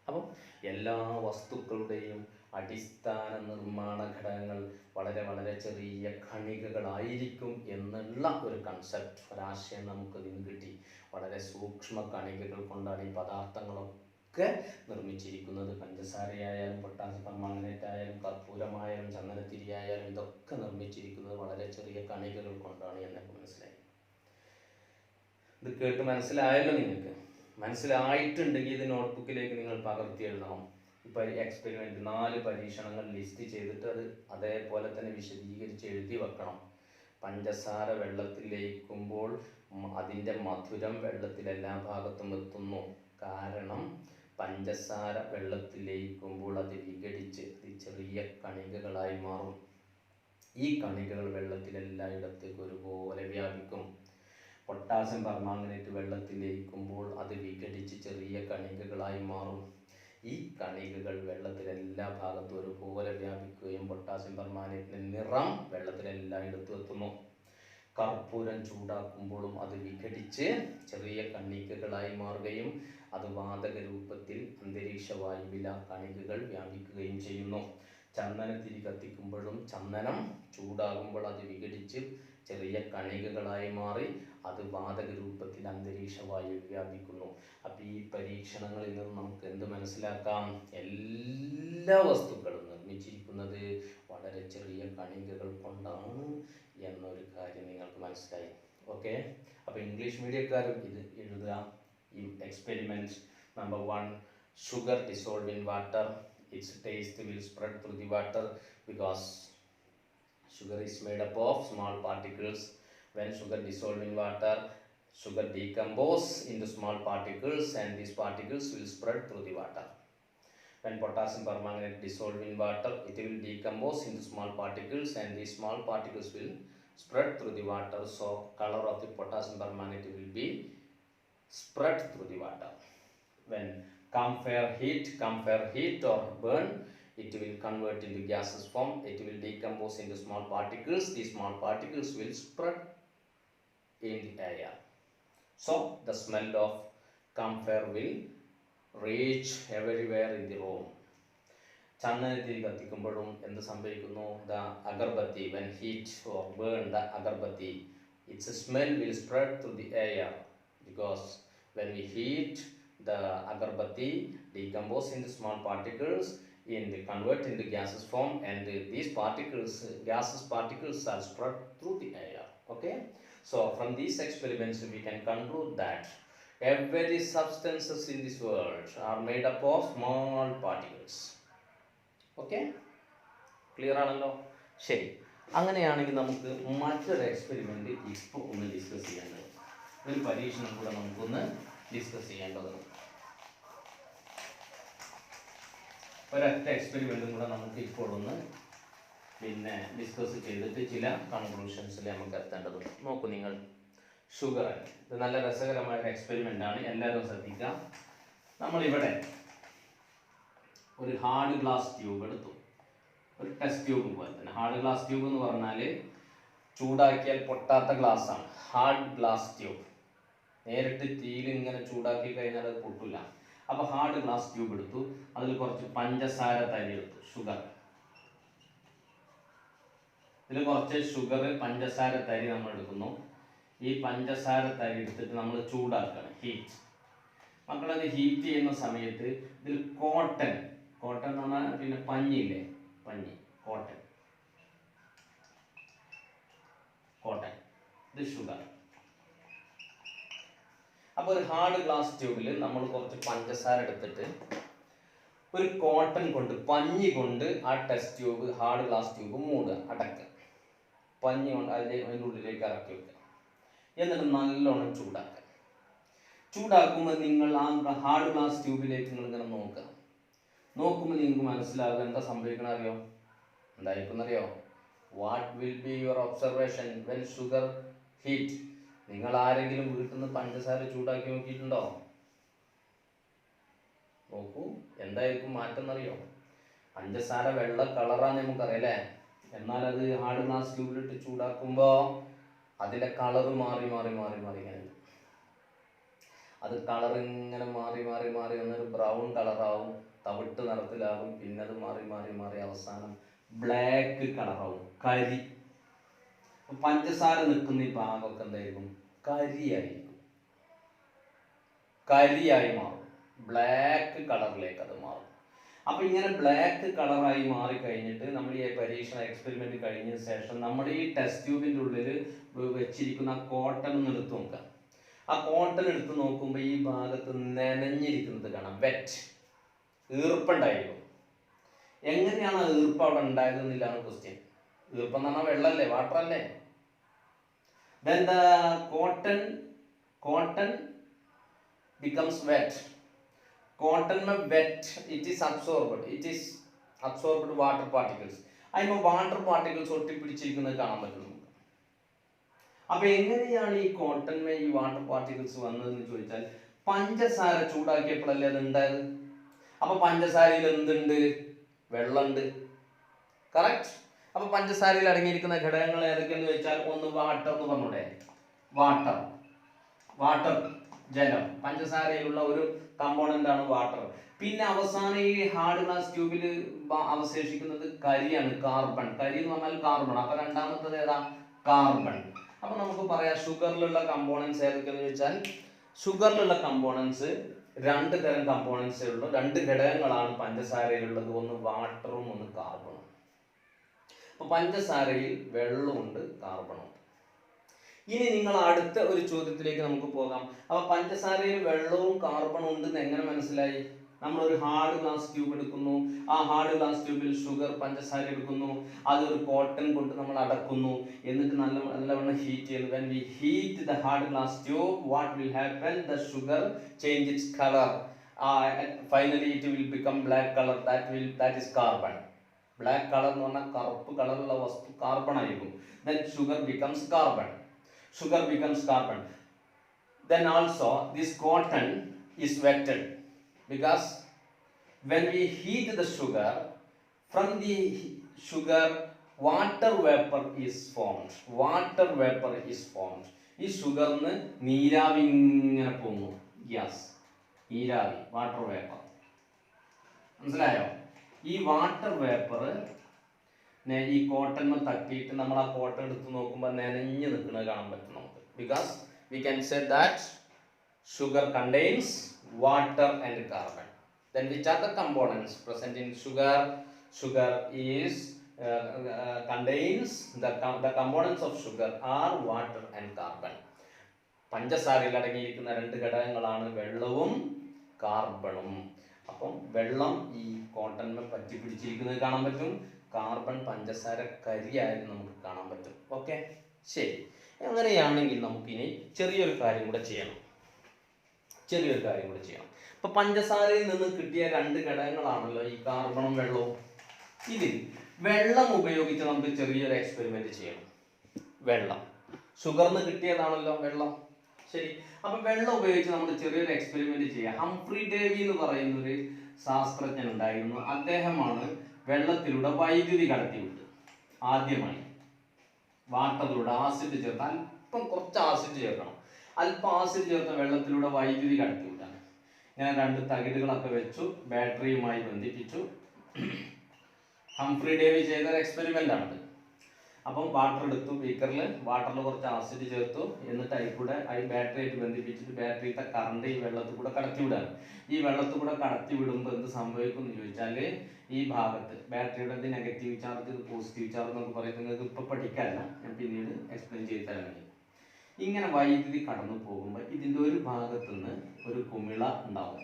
അപ്പം എല്ലാ വസ്തുക്കളുടെയും അടിസ്ഥാന നിർമ്മാണ ഘടകങ്ങൾ വളരെ വളരെ ചെറിയ കണികകളായിരിക്കും എന്നുള്ള ഒരു കൺസെപ്റ്റ്, ഒരാശയം നമുക്കതിന് കിട്ടി. വളരെ സൂക്ഷ്മ കണികകൾ കൊണ്ടാണ് ഈ പദാർത്ഥങ്ങളൊക്കെ നിർമ്മിച്ചിരിക്കുന്നത്. പഞ്ചസാരയായാലും പൊട്ടാസ്യം പെർമാംഗനേറ്റ് ആയാലും കർപ്പൂരമായാലും ചന്ദനത്തിരി ആയാലും ഇതൊക്കെ നിർമ്മിച്ചിരിക്കുന്നത് വളരെ ചെറിയ കണികകൾ കൊണ്ടാണ് എന്നൊക്കെ മനസ്സിലായി. ഇത് കേട്ട് മനസ്സിലായല്ലോ നിങ്ങൾക്ക്? മനസ്സിലായിട്ടുണ്ടെങ്കിൽ ഇത് നോട്ട്ബുക്കിലേക്ക് നിങ്ങൾ പകർത്തി എഴുതണം. ഇപ്പോൾ എക്സ്പെരിമെൻറ്റ് 4 പരീക്ഷണങ്ങൾ ലിസ്റ്റ് ചെയ്തിട്ട് അത് അതേപോലെ തന്നെ വിശദീകരിച്ച് എഴുതി വെക്കണം. പഞ്ചസാര വെള്ളത്തിൽ ലയിക്കുമ്പോൾ അതിൻ്റെ മധുരം വെള്ളത്തിലെല്ലാ ഭാഗത്തും എത്തുന്നു. കാരണം പഞ്ചസാര വെള്ളത്തിൽ ലയിക്കുമ്പോൾ അത് വിഘടിച്ച് അത് ചെറിയ കണികകളായി മാറും. ഈ കണികകൾ വെള്ളത്തിലെല്ലായിടത്തേക്കും ഒരുപോലെ വ്യാപിക്കും. പൊട്ടാസ്യം പെർമാംഗനേറ്റ് വെള്ളത്തിൽ ലയിക്കുമ്പോൾ അത് വിഘടിച്ച് ചെറിയ കണികകളായി മാറും. ഈ കണികകൾ വെള്ളത്തിലെല്ലാ ഭാഗത്തും ഒരുപോലെ വ്യാപിക്കുകയും പൊട്ടാസ്യം പെർമാംഗനേറ്റിൻ്റെ നിറം വെള്ളത്തിലെല്ലായിടത്തും എത്തുന്നു. കർപ്പൂരം ചൂടാക്കുമ്പോഴും അത് വിഘടിച്ച് ചെറിയ കണികകളായി മാറുകയും അത് വാതക രൂപത്തിൽ അന്തരീക്ഷ വായുവിൽ ആ കണികകൾ വ്യാപിക്കുകയും ചെയ്യുന്നു. ചന്ദനത്തിരി കത്തിക്കുമ്പോഴും ചന്ദനം ചൂടാകുമ്പോൾ അത് വിഘടിച്ച് ചെറിയ കണികകളായി മാറി അത് വാതക രൂപത്തിൽ അന്തരീക്ഷ വായു വ്യാപിക്കുന്നു. അപ്പം ഈ പരീക്ഷണങ്ങളിൽ നിന്ന് നമുക്ക് എന്ത് മനസ്സിലാക്കാം? എല്ലാ വസ്തുക്കളും നിർമ്മിച്ചിരിക്കുന്നത് വളരെ ചെറിയ കണികകൾ കൊണ്ടാണ് എന്നൊരു കാര്യം നിങ്ങൾക്ക് മനസ്സിലായി. ഓക്കെ, അപ്പോൾ ഇംഗ്ലീഷ് മീഡിയക്കാരും ഇത് എഴുതുക. ഈ experiment number 1, sugar dissolved in water, its taste will spread through the water because sugar is made up of small particles. When sugar dissolved in water, sugar decompose into small particles and these particles will spread through the water. When potassium permanganate dissolved in water, it will decompose into small particles and these small particles will spread through the water. So color of the potassium permanganate will be spread through the water. When camphor heat or burn, it will convert into gases form. It will decompose into small particles. These small particles will spread in the air. So the smell of camphor will reach everywhere in the room. ചന്ദനത്തിരി കത്തിക്കുമ്പോഴും എന്ത് സംഭവിക്കുന്നു? The agarbatti, when heat or burn the agarbatti, its smell will spread through the air because when we heat the agarbatti decompose into small particles and convert into gases form, and these gases particles are spread through the air. Okay, so from these experiments we can conclude that every substances in this world are made up of small particles. Okay, clear ആണല്ലോ? ശരി, അങ്ങനെയാണെങ്കിൽ നമുക്ക് മറ്റൊരു experiment ഇപ്പോൾ ഒന്ന് discuss ചെയ്യേണ്ടത്, ഒരു പരീക്ഷണം കൂടെ നമുക്കൊന്ന് ഡിസ്കസ് ചെയ്യേണ്ടതുണ്ട്. ഒരൊറ്റ എക്സ്പെരിമെൻറ്റും കൂടെ നമുക്ക് ഇപ്പോൾ ഒന്ന് ഡിസ്കസ് ചെയ്തിട്ട് ചില കൺക്ലൂഷൻസിൽ നമുക്ക് എത്തേണ്ടതുണ്ട്. നോക്കൂ നിങ്ങൾ, ഷുഗർ, ഇത് നല്ല രസകരമായ ഒരു എക്സ്പെരിമെൻ്റ് ആണ്, എല്ലാവരും ശ്രദ്ധിക്കുക. നമ്മളിവിടെ ഒരു ഹാർഡ് ഗ്ലാസ് ട്യൂബ് എടുത്തു, ഒരു ടെസ്റ്റ് ട്യൂബ് പോലെ തന്നെ. ഹാർഡ് ഗ്ലാസ് ട്യൂബ് എന്ന് പറഞ്ഞാൽ ചൂടാക്കിയാൽ പൊട്ടാത്ത ഗ്ലാസ് ആണ് ഹാർഡ് ഗ്ലാസ് ട്യൂബ്. നേരിട്ട് തീയിൽ ഇങ്ങനെ ചൂടാക്കി കഴിഞ്ഞാൽ അത് പൊട്ടില്ല. അപ്പോൾ ഹാർഡ് ഗ്ലാസ് ട്യൂബ് എടുത്തു, അതിൽ കുറച്ച് പഞ്ചസാര തരി എടുത്തു, ഷുഗർ. ഇതിൽ കുറച്ച് ഷുഗർ, പഞ്ചസാര തരി നമ്മൾ എടുക്കുന്നു. ഈ പഞ്ചസാര തരി എടുത്തിട്ട് നമ്മൾ ചൂടാക്കണം, ഹീറ്റ്. മക്കളത് ഹീറ്റ് ചെയ്യുന്ന സമയത്ത് ഇതിൽ കോട്ടൺ എന്ന് പറഞ്ഞാൽ പിന്നെ പഞ്ഞില്ലേ, പഞ്ഞി, കോട്ടൺ, ഇത് ഷുഗർ. അപ്പോൾ ഒരു ഹാർഡ് ഗ്ലാസ് ട്യൂബിൽ നമ്മൾ കുറച്ച് പഞ്ചസാര എടുത്തിട്ട് ഒരു കോട്ടൺ കൊണ്ട്, പഞ്ഞി കൊണ്ട് ആ test tube, hard glass tube മൂടുക, അടക്കുക. പഞ്ഞി കൊണ്ട് അതിൻ്റെ ഉള്ളിലേക്ക് ഇറക്കി വെക്കുക. എന്നിട്ട് നല്ലോണം ചൂടാക്കുക. ചൂടാക്കുമ്പോൾ നിങ്ങൾ ആ ഹാർഡ് ഗ്ലാസ് ട്യൂബിലേക്ക് നിങ്ങൾ ഇങ്ങനെ നോക്കുക. നോക്കുമ്പോൾ നിങ്ങൾക്ക് മനസ്സിലാകുക എന്താ സംഭവിക്കണം അറിയോ? എന്തായിരിക്കും അറിയോ? What will be your observation when sugar heat? നിങ്ങൾ ആരെങ്കിലും വീട്ടിൽ നിന്ന് പഞ്ചസാര ചൂടാക്കി നോക്കിയിട്ടുണ്ടോ? നോക്കൂ, എന്തായിരിക്കും മാറ്റം എന്നറിയോ? പഞ്ചസാര വെള്ള കളറാന്ന് നമുക്കറിയാം അല്ലേ? എന്നാൽ അത് ഹാർഡ് ഗ്ലാസ് ട്യൂബിലിട്ട് ചൂടാക്കുമ്പോൾ അതിൻ്റെ കളറ് മാറി ഇങ്ങനെ, അത് കളർ ഇങ്ങനെ മാറി വന്നൊരു ബ്രൗൺ കളറാവും, തവിട്ട് നിറത്തിലാകും, പിന്നെ അത് മാറി അവസാനം ബ്ലാക്ക് കളറാവും, കരി. പഞ്ചസാര നിൽക്കുന്ന ഈ ഭാഗമൊക്കെ എന്തായിരിക്കും? കരിയായി മാറും, ബ്ലാക്ക് കളറിലേക്ക് അത് മാറും. അപ്പോൾ ഇങ്ങനെ ബ്ലാക്ക് കളറായി മാറി കഴിഞ്ഞിട്ട് നമ്മൾ ഈ പരീക്ഷണ എക്സ്പെരിമെന്റ് കഴിഞ്ഞ ശേഷം നമ്മൾ ഈ ടെസ്റ്റ് ട്യൂബിൻ്റെ ഉള്ളിൽ വെച്ചിരിക്കുന്ന ആ കോട്ടൺ ഒന്ന് എടുത്ത് നോക്കാം. ആ കോട്ടൺ എടുത്ത് നോക്കുമ്പോൾ ഈ ഭാഗത്ത് നനഞ്ഞിരിക്കുന്നത് കാണാം, വെറ്റ്, ഈർപ്പുണ്ടായിരിക്കും. എങ്ങനെയാണ് ആ ഈർപ്പം അവിടെ ഉണ്ടായതെന്നില്ലാണ് ക്വസ്റ്റ്യൻ. ഈർപ്പം എന്ന് പറഞ്ഞാൽ വെള്ളമല്ലേ, വാട്ടർ അല്ലേ? Then the cotton becomes wet. Cotton wet, it is absorbed water particles. അതിന് വാട്ടർ പാർട്ടിക്കിൾസ് ഒട്ടിപ്പിടിച്ചിരിക്കുന്നത് കാണാൻ പറ്റും നമുക്ക്. അപ്പോൾ എങ്ങനെയാണ് ഈ കോട്ടൺമേ ഈ വാട്ടർ പാർട്ടിക്കിൾസ് വന്നതെന്ന് ചോദിച്ചാൽ, പഞ്ചസാര ചൂടാക്കിയപ്പോഴല്ലേ അത് ഉണ്ടായത്. അപ്പോൾ പഞ്ചസാരയിൽ എന്തുണ്ട്? വെള്ളമുണ്ട്. കറക്റ്റ്. അപ്പോൾ പഞ്ചസാരയിൽ അടങ്ങിയിരിക്കുന്ന ഘടകങ്ങൾ ഏതൊക്കെയെന്ന് ചോദിച്ചാൽ, ഒന്ന് വാട്ടർ എന്ന് പറഞ്ഞൂടെ, വാട്ടർ ജലം, പഞ്ചസാരയിലുള്ള ഒരു കമ്പോണന്റ് ആണ് വാട്ടർ. പിന്നെ അവസാനം ഈ ഹാർഡ് ഗ്ലാസ് ട്യൂബിൽ അവശേഷിക്കുന്നത് കരിയാണ്, കാർബൺ. കരി എന്ന് പറഞ്ഞാൽ കാർബൺ. അപ്പോൾ രണ്ടാമത്തത് ഏതാ? കാർബൺ. അപ്പോൾ നമുക്ക് പറയാം ഷുഗറിലുള്ള കമ്പോണൻസ് ഏതൊക്കെയെന്ന് ചോദിച്ചാൽ, ഷുഗറിലുള്ള കമ്പോണൻസ് രണ്ട് തരം കമ്പോണൻസേ ഉള്ളൂ, രണ്ട് ഘടകങ്ങളാണ് പഞ്ചസാരയിലുള്ളത്, ഒന്ന് വാട്ടറും ഒന്ന് കാർബണും. അപ്പോൾ പഞ്ചസാരയിൽ വെള്ളമുണ്ട്, കാർബണുണ്ട്. ഇനി നിങ്ങൾ അടുത്ത ഒരു ചോദ്യത്തിലേക്ക് നമുക്ക് പോകാം. അപ്പോൾ പഞ്ചസാരയിൽ വെള്ളവും കാർബണും ഉണ്ടെന്ന് എങ്ങനെ മനസ്സിലായി? നമ്മളൊരു ഹാർഡ് ഗ്ലാസ് ട്യൂബ് എടുക്കുന്നു, ആ ഹാർഡ് ഗ്ലാസ് ട്യൂബിൽ ഷുഗർ, പഞ്ചസാര എടുക്കുന്നു, അതൊരു കോട്ടൺ കൊണ്ട് നമ്മൾ അടക്കുന്നു, എന്നിട്ട് നല്ലവണ്ണം ഹീറ്റ് ചെയ്യുന്നു. when we heat the hard glass tube, what will happen? The sugar change its color, finally it will become black color, that is carbon. Black colour എന്ന് പറഞ്ഞാൽ കറുപ്പ് കളറുള്ള വസ്തു കാർബൺ ആയിരിക്കും. then sugar becomes carbon. Then also this cotton is wetted because when we heat the sugar, from the sugar water vapor is formed. ഈ ഷുഗറിന് നീരാവി ഇങ്ങനെ പോകുന്നു, ഗ്യാസ്, നീരാവി, വാട്ടർ വേപ്പർ. മനസ്സിലായോ? ഈ വാട്ടർ വേപ്പർ ഈ കോട്ടണിന് തട്ടിയിട്ട് നമ്മൾ ആ കോട്ടൺ എടുത്ത് നോക്കുമ്പോൾ നനഞ്ഞ് നിൽക്കുന്നത് കാണാൻ പറ്റും നമുക്ക്. Because we can say that sugar contains water and carbon. Then which are the components present in sugar? Sugar is contains the components of sugar are water and carbon. പഞ്ചസാരയിൽ അടങ്ങിയിരിക്കുന്ന രണ്ട് ഘടകങ്ങളാണ് വെള്ളവും കാർബണും. അപ്പം വെള്ളം ഈ കോട്ടണിൽ പറ്റി പിടിച്ചിരിക്കുന്നത് കാണാൻ പറ്റും, കാർബൺ പഞ്ചസാര കരിയായാലും നമുക്ക് കാണാൻ പറ്റും. ഓക്കെ, ശരി. അങ്ങനെയാണെങ്കിൽ നമുക്കിനി ചെറിയൊരു കാര്യം കൂടെ ചെയ്യണം. ഇപ്പൊ പഞ്ചസാരയിൽ നിന്ന് കിട്ടിയ രണ്ട് ഘടകങ്ങളാണല്ലോ ഈ കാർബണും വെള്ളവും. ഇതിൽ വെള്ളം ഉപയോഗിച്ച് നമുക്ക് ചെറിയൊരു എക്സ്പെരിമെന്റ് ചെയ്യണം. വെള്ളം ഷുഗറിന് കിട്ടിയതാണല്ലോ വെള്ളം, ശരി. അപ്പൊ വെള്ളം ഉപയോഗിച്ച് നമ്മൾ ചെറിയൊരു എക്സ്പെരിമെന്റ് ചെയ്യാം. ഹംഫ്രി ഡേവി എന്ന് പറയുന്ന ഒരു ശാസ്ത്രജ്ഞൻ ഉണ്ടായിരുന്നു. അദ്ദേഹമാണ് വെള്ളത്തിലൂടെ വൈദ്യുതി കടത്തിവിട്ടത്. ആദ്യമായി വാട്ടറിലൂടെ ആസിഡ് ചേർത്ത്, അല്പം കുറച്ച് ആസിഡ് ചേർക്കണം, അല്പം ആസിഡ് ചേർത്ത വെള്ളത്തിലൂടെ വൈദ്യുതി കടത്തിവിട്ടാണ്. ഇങ്ങനെ രണ്ട് തകിടുകളൊക്കെ വെച്ചു, ബാറ്ററിയുമായി ബന്ധിപ്പിച്ചു. ഹംഫ്രി ഡേവി ചെയ്ത എക്സ്പെരിമെന്റ് ആണത്. അപ്പം വാട്ടർ എടുത്തു, ബീക്കറിൽ വാട്ടറിൽ കുറച്ച് ആസിഡ് ചേർത്തു, എന്നിട്ട് അതിൽ കൂടെ ബാറ്ററി ആയിട്ട് ബന്ധിപ്പിച്ചിട്ട് ബാറ്ററിയിലത്തെ കറണ്ട് ഈ വെള്ളത്തിൽ കൂടെ കടത്തിവിടാണ്. ഈ വെള്ളത്തിൽ കൂടെ കടത്തിവിടുമ്പോൾ എന്ത് സംഭവിക്കും എന്ന് ചോദിച്ചാൽ, ഈ ഭാഗത്ത് ബാറ്ററിയുടെ നെഗറ്റീവ് ചാർജ്, പോസിറ്റീവ് ചാർജ് എന്നൊക്കെ പറയുന്നത് നിങ്ങൾക്ക് ഇപ്പോൾ പഠിക്കാമല്ല, ഞാൻ പിന്നീട് എക്സ്പ്ലെയിൻ ചെയ്ത് തരാൻ വേണ്ടി. ഇങ്ങനെ വൈദ്യുതി കടന്നു പോകുമ്പോൾ ഇതിൻ്റെ ഒരു ഭാഗത്തു നിന്ന് ഒരു കുമിള ഉണ്ടാവും.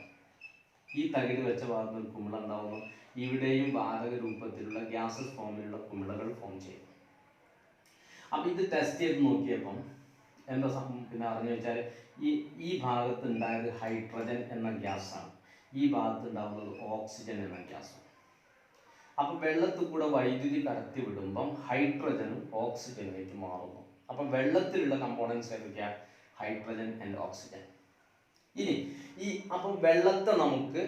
ഈ തകിട് വെച്ച ഭാഗത്ത് നിന്ന് കുമിള ഉണ്ടാവുന്നു. ഇവിടെയും വാതക രൂപത്തിലുള്ള ഗ്യാസസ് ഫോമിലുള്ള കുമിളകൾ ഫോം ചെയ്യും. അപ്പം ഇത് ടെസ്റ്റ് ചെയ്ത് നോക്കിയപ്പം എന്താ പിന്നെ അറിഞ്ഞു വെച്ചാൽ, ഈ ഭാഗത്ത് ഉണ്ടായത് ഹൈഡ്രജൻ എന്ന ഗ്യാസാണ്, ഈ ഭാഗത്ത് ഉണ്ടാകുന്നത് ഓക്സിജൻ എന്ന ഗ്യാസാണ്. അപ്പം വെള്ളത്തിൽ കൂടെ വൈദ്യുതി കടത്തി വിടുമ്പം ഹൈഡ്രജനും ഓക്സിജനുമായിട്ട് മാറുന്നു. അപ്പം വെള്ളത്തിലുള്ള കമ്പോണൻസ് ഏതൊക്കെയാണ്? Hydrogen and oxygen. ഇനി അപ്പം വെള്ളത്തെ നമുക്ക്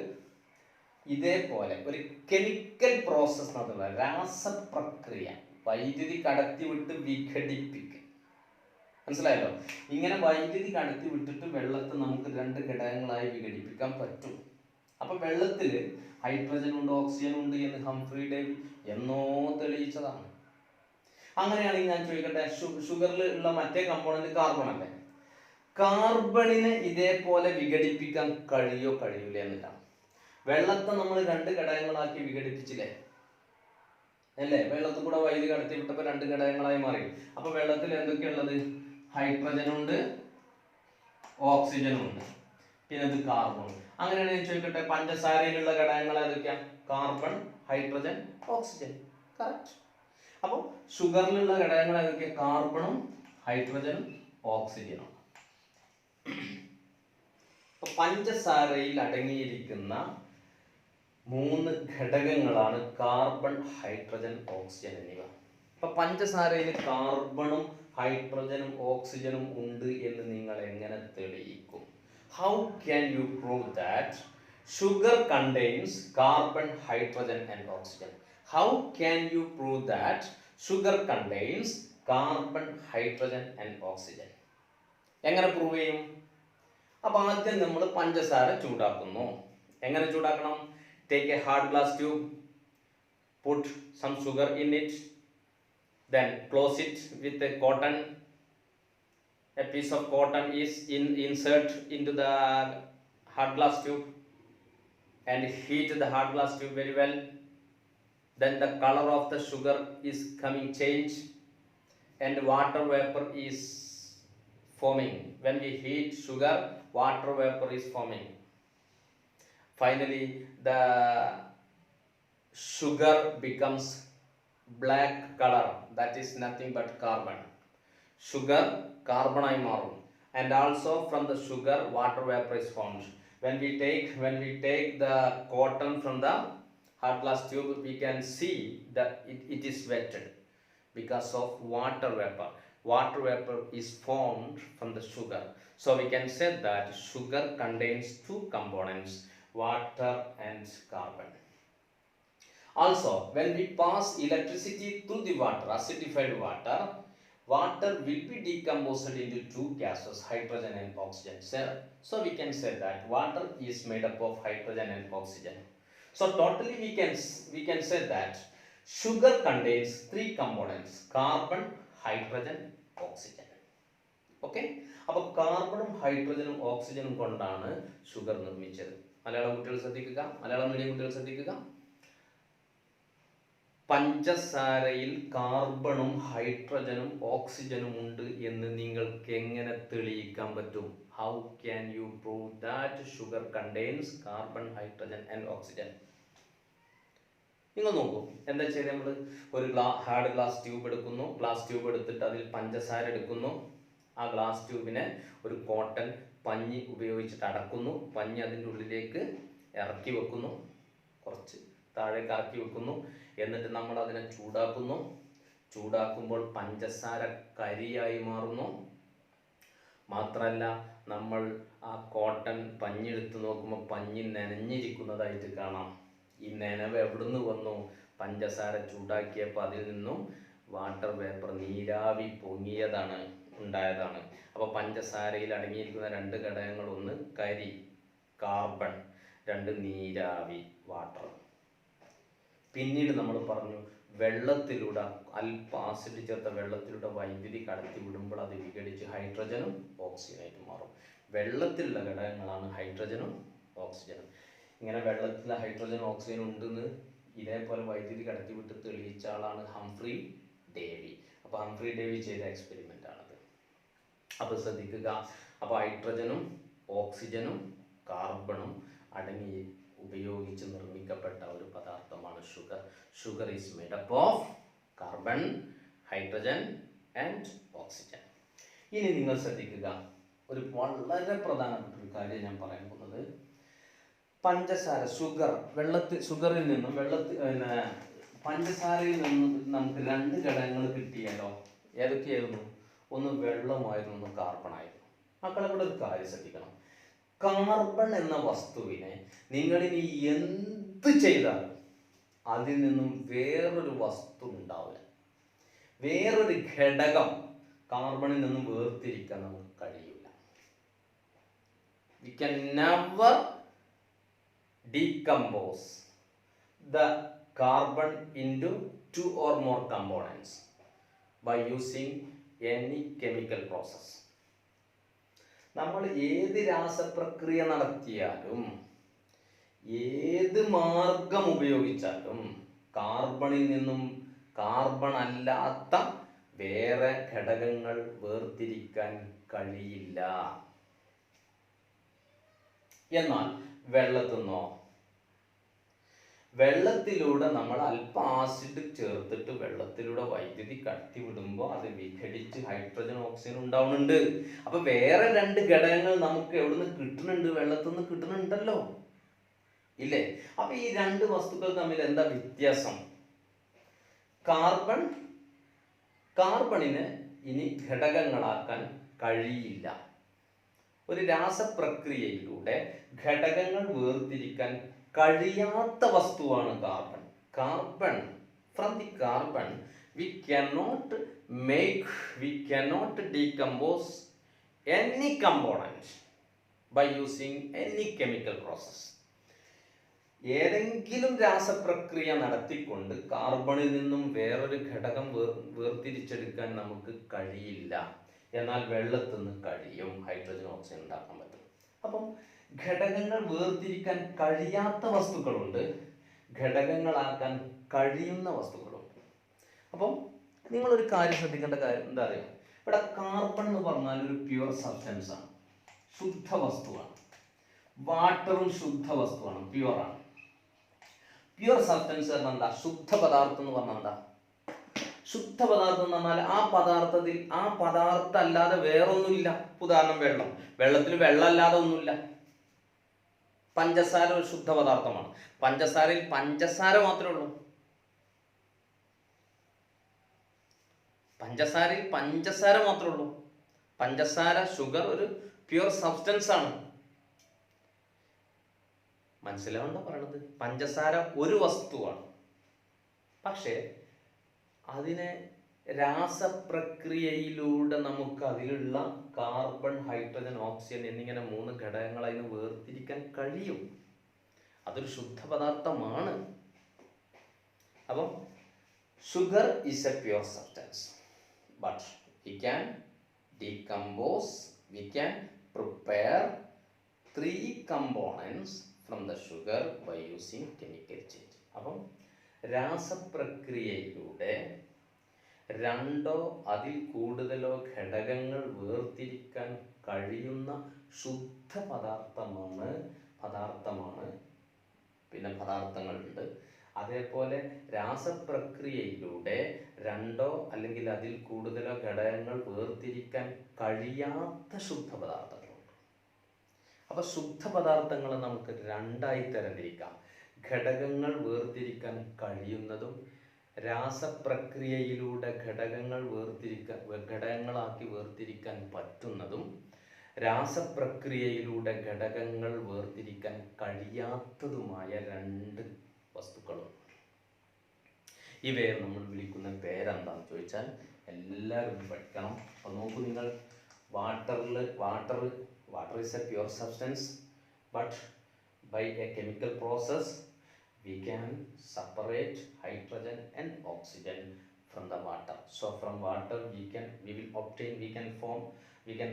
ഇതേപോലെ ഒരു കെമിക്കൽ പ്രോസസ് എന്നുള്ള രാസപ്രക്രിയ, വൈദ്യുതി കടത്തിവിട്ട് വിഘടിപ്പിക്കുക. മനസ്സിലായല്ലോ? ഇങ്ങനെ വൈദ്യുതി കടത്തി വിട്ടിട്ട് വെള്ളത്തെ നമുക്ക് രണ്ട് ഘടകങ്ങളായി വിഘടിപ്പിക്കാൻ പറ്റും. അപ്പം വെള്ളത്തിൽ ഹൈഡ്രജൻ ഉണ്ട്, ഓക്സിജൻ ഉണ്ട് എന്ന് ഹംഫ്രി ഡേവി എന്നോ തെളിയിച്ചതാണ്. അങ്ങനെയാണെങ്കിൽ ഞാൻ ചോദിക്കട്ടെ, ഷുഗറിൽ ഉള്ള മറ്റേ കമ്പോണന്റ് കാർബൺ അല്ലേ? കാർബണിനെ ഇതേപോലെ വിഘടിപ്പിക്കാൻ കഴിയൂല എന്നില്ല. വെള്ളത്തെ നമ്മൾ രണ്ട് ഘടകങ്ങളാക്കി വിഘടിപ്പിച്ചില്ലേ അല്ലേ? വെള്ളത്തിൽ കൂടെ വൈദ്യുതി കടത്തി വിട്ടപ്പോൾ രണ്ട് ഘടകങ്ങളായി മാറി. അപ്പൊ വെള്ളത്തിൽ എന്തൊക്കെയുള്ളത്? ഹൈഡ്രജനുണ്ട്, ഓക്സിജനും ഉണ്ട്, പിന്നെ ഇത് കാർബൺ. അങ്ങനെയാണെങ്കിൽ ഞാൻ ചോദിക്കട്ടെ, പഞ്ചസാരയിലുള്ള ഘടകങ്ങൾ ഏതൊക്കെയാ? Carbon, hydrogen, oxygen. കറക്റ്റ്. അപ്പോൾ ഷുഗറിലുള്ള ഘടകങ്ങൾ ഏതൊക്കെ? കാർബണും ഹൈഡ്രജനും ഓക്സിജനും. പഞ്ചസാരയിൽ അടങ്ങിയിരിക്കുന്ന മൂന്ന് ഘടകങ്ങളാണ് കാർബൺ, ഹൈഡ്രജൻ, ഓക്സിജൻ എന്നിവ. അപ്പൊ പഞ്ചസാരയിൽ കാർബണും ഹൈഡ്രജനും ഓക്സിജനും ഉണ്ട് എന്ന് നിങ്ങൾ എങ്ങനെ തെളിയിക്കും? How can you prove that sugar contains carbon, hydrogen and oxygen? How can you prove that sugar contains carbon, hydrogen and oxygen? എങ്ങനെ പ്രൂവ് ചെയ്യും? അപ്പോൾ ആദ്യം നമ്മൾ പഞ്ചസാര ചൂടാക്കുന്നു. എങ്ങനെ ചൂടാക്കണം? Take a hard glass tube, put some sugar in it, then close it with a cotton. A piece of cotton is insert into the hard glass tube and heat the hard glass tube very well. Then the color of the sugar is coming change and water vapor is forming. When we heat sugar, water vapor is forming. Finally, the sugar becomes black color. That is nothing but carbon. Sugar carbon I marum. And also from the sugar, water vapor is formed. When we take the cotton from the hard glass tube, we can see that it is wetted because of water vapor. Water vapor is formed from the sugar. So we can say that sugar contains two components, water and carbon. Also, when we pass electricity through the water, acidified water, water will be decomposed into two gases, hydrogen and oxygen. So we can say that water is made up of hydrogen and oxygen. So totally we can say that sugar contains three components: carbon, hydrogen, oxygen. Okay, അപ്പോൾ കാർബണും ഹൈഡ്രജനും ഓക്സിജനും കൊണ്ടാണ് sugar നിർമ്മിച്ചത്. മലയാളം കുട്ടികൾ ശ്രദ്ധിക്കുക, Malayalam medium കുട്ടികൾ ശ്രദ്ധിക്കുക. പഞ്ചസാരയിൽ കാർബണും ഹൈഡ്രജനും ഓക്സിജനും ഉണ്ട് എന്ന് നിങ്ങൾക്ക് എങ്ങനെ തെളിയിക്കാൻ പറ്റും? How can you prove that sugar contains carbon, hydrogen and oxygen? നിങ്ങൾ നോക്കൂ, എന്താ ചെയ്യുക? നമ്മൾ ഒരു ഹാർഡ് ഗ്ലാസ് ട്യൂബ് എടുക്കുന്നു. ഗ്ലാസ് ട്യൂബ് എടുത്തിട്ട് അതിൽ പഞ്ചസാര എടുക്കുന്നു. ആ ഗ്ലാസ് ട്യൂബിനെ ഒരു കോട്ടൺ പഞ്ഞി ഉപയോഗിച്ചിട്ട് അടക്കുന്നു. പഞ്ഞി അതിൻ്റെ ഉള്ളിലേക്ക് ഇറക്കി വെക്കുന്നു, കുറച്ച് താഴേക്ക് ഇറക്കി വെക്കുന്നു. എന്നിട്ട് നമ്മൾ അതിനെ ചൂടാക്കുന്നു. ചൂടാക്കുമ്പോൾ പഞ്ചസാര കരിയായി മാറുന്നു. മാത്രമല്ല, നമ്മൾ ആ കോട്ടൺ പഞ്ഞി എടുത്ത് നോക്കുമ്പോൾ പഞ്ഞി നനഞ്ഞിരിക്കുന്നതായിട്ട് കാണാം. ഈ നനവ് എവിടുന്ന് വന്നു? പഞ്ചസാര ചൂടാക്കിയപ്പോൾ അതിൽ നിന്നും വാട്ടർ വേപ്പർ, നീരാവി പൊങ്ങിയതാണ്, ഉണ്ടായതാണ്. അപ്പോൾ പഞ്ചസാരയിൽ അടങ്ങിയിരിക്കുന്ന രണ്ട് ഘടകങ്ങൾ: ഒന്ന് കരി, കാർബൺ; രണ്ട് നീരാവി, വാട്ടർ. പിന്നീട് നമ്മൾ പറഞ്ഞു, വെള്ളത്തിലൂടെ അല്പം ആസിഡ് ചേർത്ത വെള്ളത്തിലൂടെ വൈദ്യുതി കടത്തി വിടുമ്പോൾ അത് വിഘടിച്ച് ഹൈഡ്രജനും ഓക്സിജനായിട്ട് മാറും. വെള്ളത്തിലുള്ള ഘടകങ്ങളാണ് ഹൈഡ്രജനും ഓക്സിജനും. ഇങ്ങനെ വെള്ളത്തിൽ ഹൈഡ്രജനും ഓക്സിജനും ഉണ്ടെന്ന് ഇതേപോലെ വൈദ്യുതി കടത്തിവിട്ട് തെളിയിച്ച ആളാണ് ഹംഫ്രി ഡേവി. അപ്പോൾ ഹംഫ്രി ഡേവി ചെയ്ത എക്സ്പെരിമെൻ്റ് ആണത്. അപ്പോൾ ശ്രദ്ധിക്കുക, അപ്പോൾ ഹൈഡ്രജനും ഓക്സിജനും കാർബണും അടങ്ങി ഉപയോഗിച്ച് നിർമ്മിക്കപ്പെട്ട ഒരു പദാർത്ഥമാണ് sugar. Sugar is made up of carbon, hydrogen and oxygen. ഇനി നിങ്ങൾ ശ്രദ്ധിക്കുക, ഒരു വളരെ പ്രധാനപ്പെട്ട ഒരു കാര്യം ഞാൻ പറയാൻ പോകുന്നത്, പഞ്ചസാര, ഷുഗറിൽ നിന്നും പഞ്ചസാരയിൽ നിന്നും നമുക്ക് രണ്ട് ഘടകങ്ങൾ കിട്ടിയാലോ? ഏതൊക്കെയായിരുന്നു? ഒന്ന് വെള്ളമായിരുന്നു, ഒന്ന് കാർബണായിരുന്നു. മക്കളെ കൂടെ ഒരു കാര്യം ശ്രദ്ധിക്കണം. കാർബൺ എന്ന വസ്തുവിനെ നിങ്ങളിനി എന്ത് ചെയ്താലും അതിൽ നിന്നും വേറൊരു വസ്തു ഉണ്ടാവില്ല. വേറൊരു ഘടകം കാർബണിൽ നിന്നും വേർതിരിക്കാൻ നമുക്ക് കഴിയില്ല. We can never decompose the carbon into two or more components by using any chemical process. നമ്മൾ ഏത് രാസപ്രക്രിയ നടത്തിയാലും ഏത് മാർഗം ഉപയോഗിച്ചാലും കാർബണിൽ നിന്നും കാർബൺ അല്ലാത്ത വേറെ ഘടകങ്ങൾ വേർതിരിക്കാൻ കഴിയില്ല. എന്നാൽ വെള്ളത്തിലൂടെ നമ്മൾ അല്പം ആസിഡ് ചേർത്തിട്ട് വെള്ളത്തിലൂടെ വൈദ്യുതി കടത്തിവിടുമ്പോൾ അത് വിഘടിച്ച് ഹൈഡ്രജൻ ഓക്സിജൻ ഉണ്ടാവുന്നുണ്ട്. അപ്പൊ വേറെ രണ്ട് ഘടകങ്ങൾ നമുക്ക് എവിടുന്ന് കിട്ടുന്നുണ്ട്? വെള്ളത്തിൽ നിന്ന് കിട്ടുന്നുണ്ടല്ലോ, ഇല്ലേ? അപ്പൊ ഈ രണ്ട് വസ്തുക്കൾ തമ്മിൽ എന്താ വ്യത്യാസം? കാർബണിനെ ഇനി ഘടകങ്ങളാക്കാൻ കഴിയില്ല. ഒരു രാസപ്രക്രിയയിലൂടെ ഘടകങ്ങൾ വേർതിരിക്കാൻ കഴിയാത്ത വസ്തുവാണ് carbon. From the carbon we cannot decompose any component by using any chemical process. ഏതെങ്കിലും രാസപ്രക്രിയ നടത്തിക്കൊണ്ട് കാർബണിൽ നിന്നും വേറൊരു ഘടകം വേർതിരിച്ചെടുക്കാൻ നമുക്ക് കഴിയില്ല. എന്നാൽ വെള്ളത്തിൽ നിന്ന് കഴിയും, ഹൈഡ്രജൻ ഓക്സിജൻ ഉണ്ടാക്കാൻ പറ്റും. അപ്പം ഘടകങ്ങൾ വേർതിരിക്കാൻ കഴിയാത്ത വസ്തുക്കളുണ്ട്, ഘടകങ്ങളാക്കാൻ കഴിയുന്ന വസ്തുക്കളുണ്ട്. അപ്പം നിങ്ങളൊരു കാര്യം ശ്രദ്ധിക്കേണ്ട കാര്യം എന്താ അറിയാം? ഇവിടെ കാർബൺ എന്ന് പറഞ്ഞാൽ ഒരു പ്യുവർ സബ്സ്റ്റൻസ് ആണ്, ശുദ്ധ വസ്തുവാണ്. വാട്ടറും ശുദ്ധ വസ്തുവാണ്, പ്യുവറാണ്. പ്യുവർ സബ്സ്റ്റൻസ് പറഞ്ഞാൽ എന്താ? ശുദ്ധ പദാർത്ഥം എന്ന് പറഞ്ഞാൽ എന്താ? ശുദ്ധ പദാർത്ഥം എന്ന് പറഞ്ഞാൽ ആ പദാർത്ഥം അല്ലാതെ വേറൊന്നുമില്ല. ഉദാഹരണം വെള്ളത്തിൽ വെള്ളം അല്ലാതെ ഒന്നുമില്ല. പഞ്ചസാര ഒരു ശുദ്ധ പദാർത്ഥമാണ്. പഞ്ചസാരയിൽ പഞ്ചസാര മാത്രമേ ഉള്ളൂ. പഞ്ചസാര, ഷുഗർ ഒരു പ്യുവർ സബ്സ്റ്റൻസ് ആണ്. മനസ്സിലാവണ്ട പറയണത്? പഞ്ചസാര ഒരു വസ്തുവാണ്, പക്ഷേ അതിനെ രാസപ്രക്രിയയിലൂടെ നമുക്ക് അതിലുള്ള കാർബൺ, ഹൈഡ്രജൻ, ഓക്സിജൻ എന്നിങ്ങനെ മൂന്ന് ഘടകങ്ങളായി വേർതിരിക്കാൻ കഴിയും. അതൊരു ശുദ്ധ പദാർത്ഥമാണ്. അപ്പം sugar is a pure substance, but we can decompose, we can prepare 3 components from the sugar by using chemical change. അപ്പം രാസപ്രക്രിയയിലൂടെ 2 അതിൽ കൂടുതലോ ഘടകങ്ങൾ വേർതിരിക്കാൻ കഴിയുന്ന ശുദ്ധ പദാർത്ഥമാണ്. പിന്നെ പദാർത്ഥങ്ങളുണ്ട്. അതേപോലെ രാസപ്രക്രിയയിലൂടെ 2 അല്ലെങ്കിൽ അതിൽ കൂടുതലോ ഘടകങ്ങൾ വേർതിരിക്കാൻ കഴിയാത്ത ശുദ്ധ പദാർത്ഥങ്ങളുണ്ട്. അപ്പോൾ ശുദ്ധ പദാർത്ഥങ്ങളെ നമുക്ക് 2ആയി തരംതിരിക്കാം. ഘടകങ്ങൾ വേർതിരിക്കാൻ കഴിയുന്നതും രാസപ്രക്രിയയിലൂടെ ഘടകങ്ങളാക്കി വേർതിരിക്കാൻ പറ്റുന്നതും രാസപ്രക്രിയയിലൂടെ ഘടകങ്ങൾ വേർതിരിക്കാൻ കഴിയാത്തതുമായ 2 വസ്തുക്കളും. ഇവയെ നമ്മൾ വിളിക്കുന്ന പേരെന്താണെന്ന് ചോദിച്ചാൽ എല്ലാവരും പഠിക്കണം. അപ്പോൾ നോക്കൂ, നിങ്ങൾ water is a pure substance, but by a chemical process we can separate hydrogen and oxygen from the water. So from water we can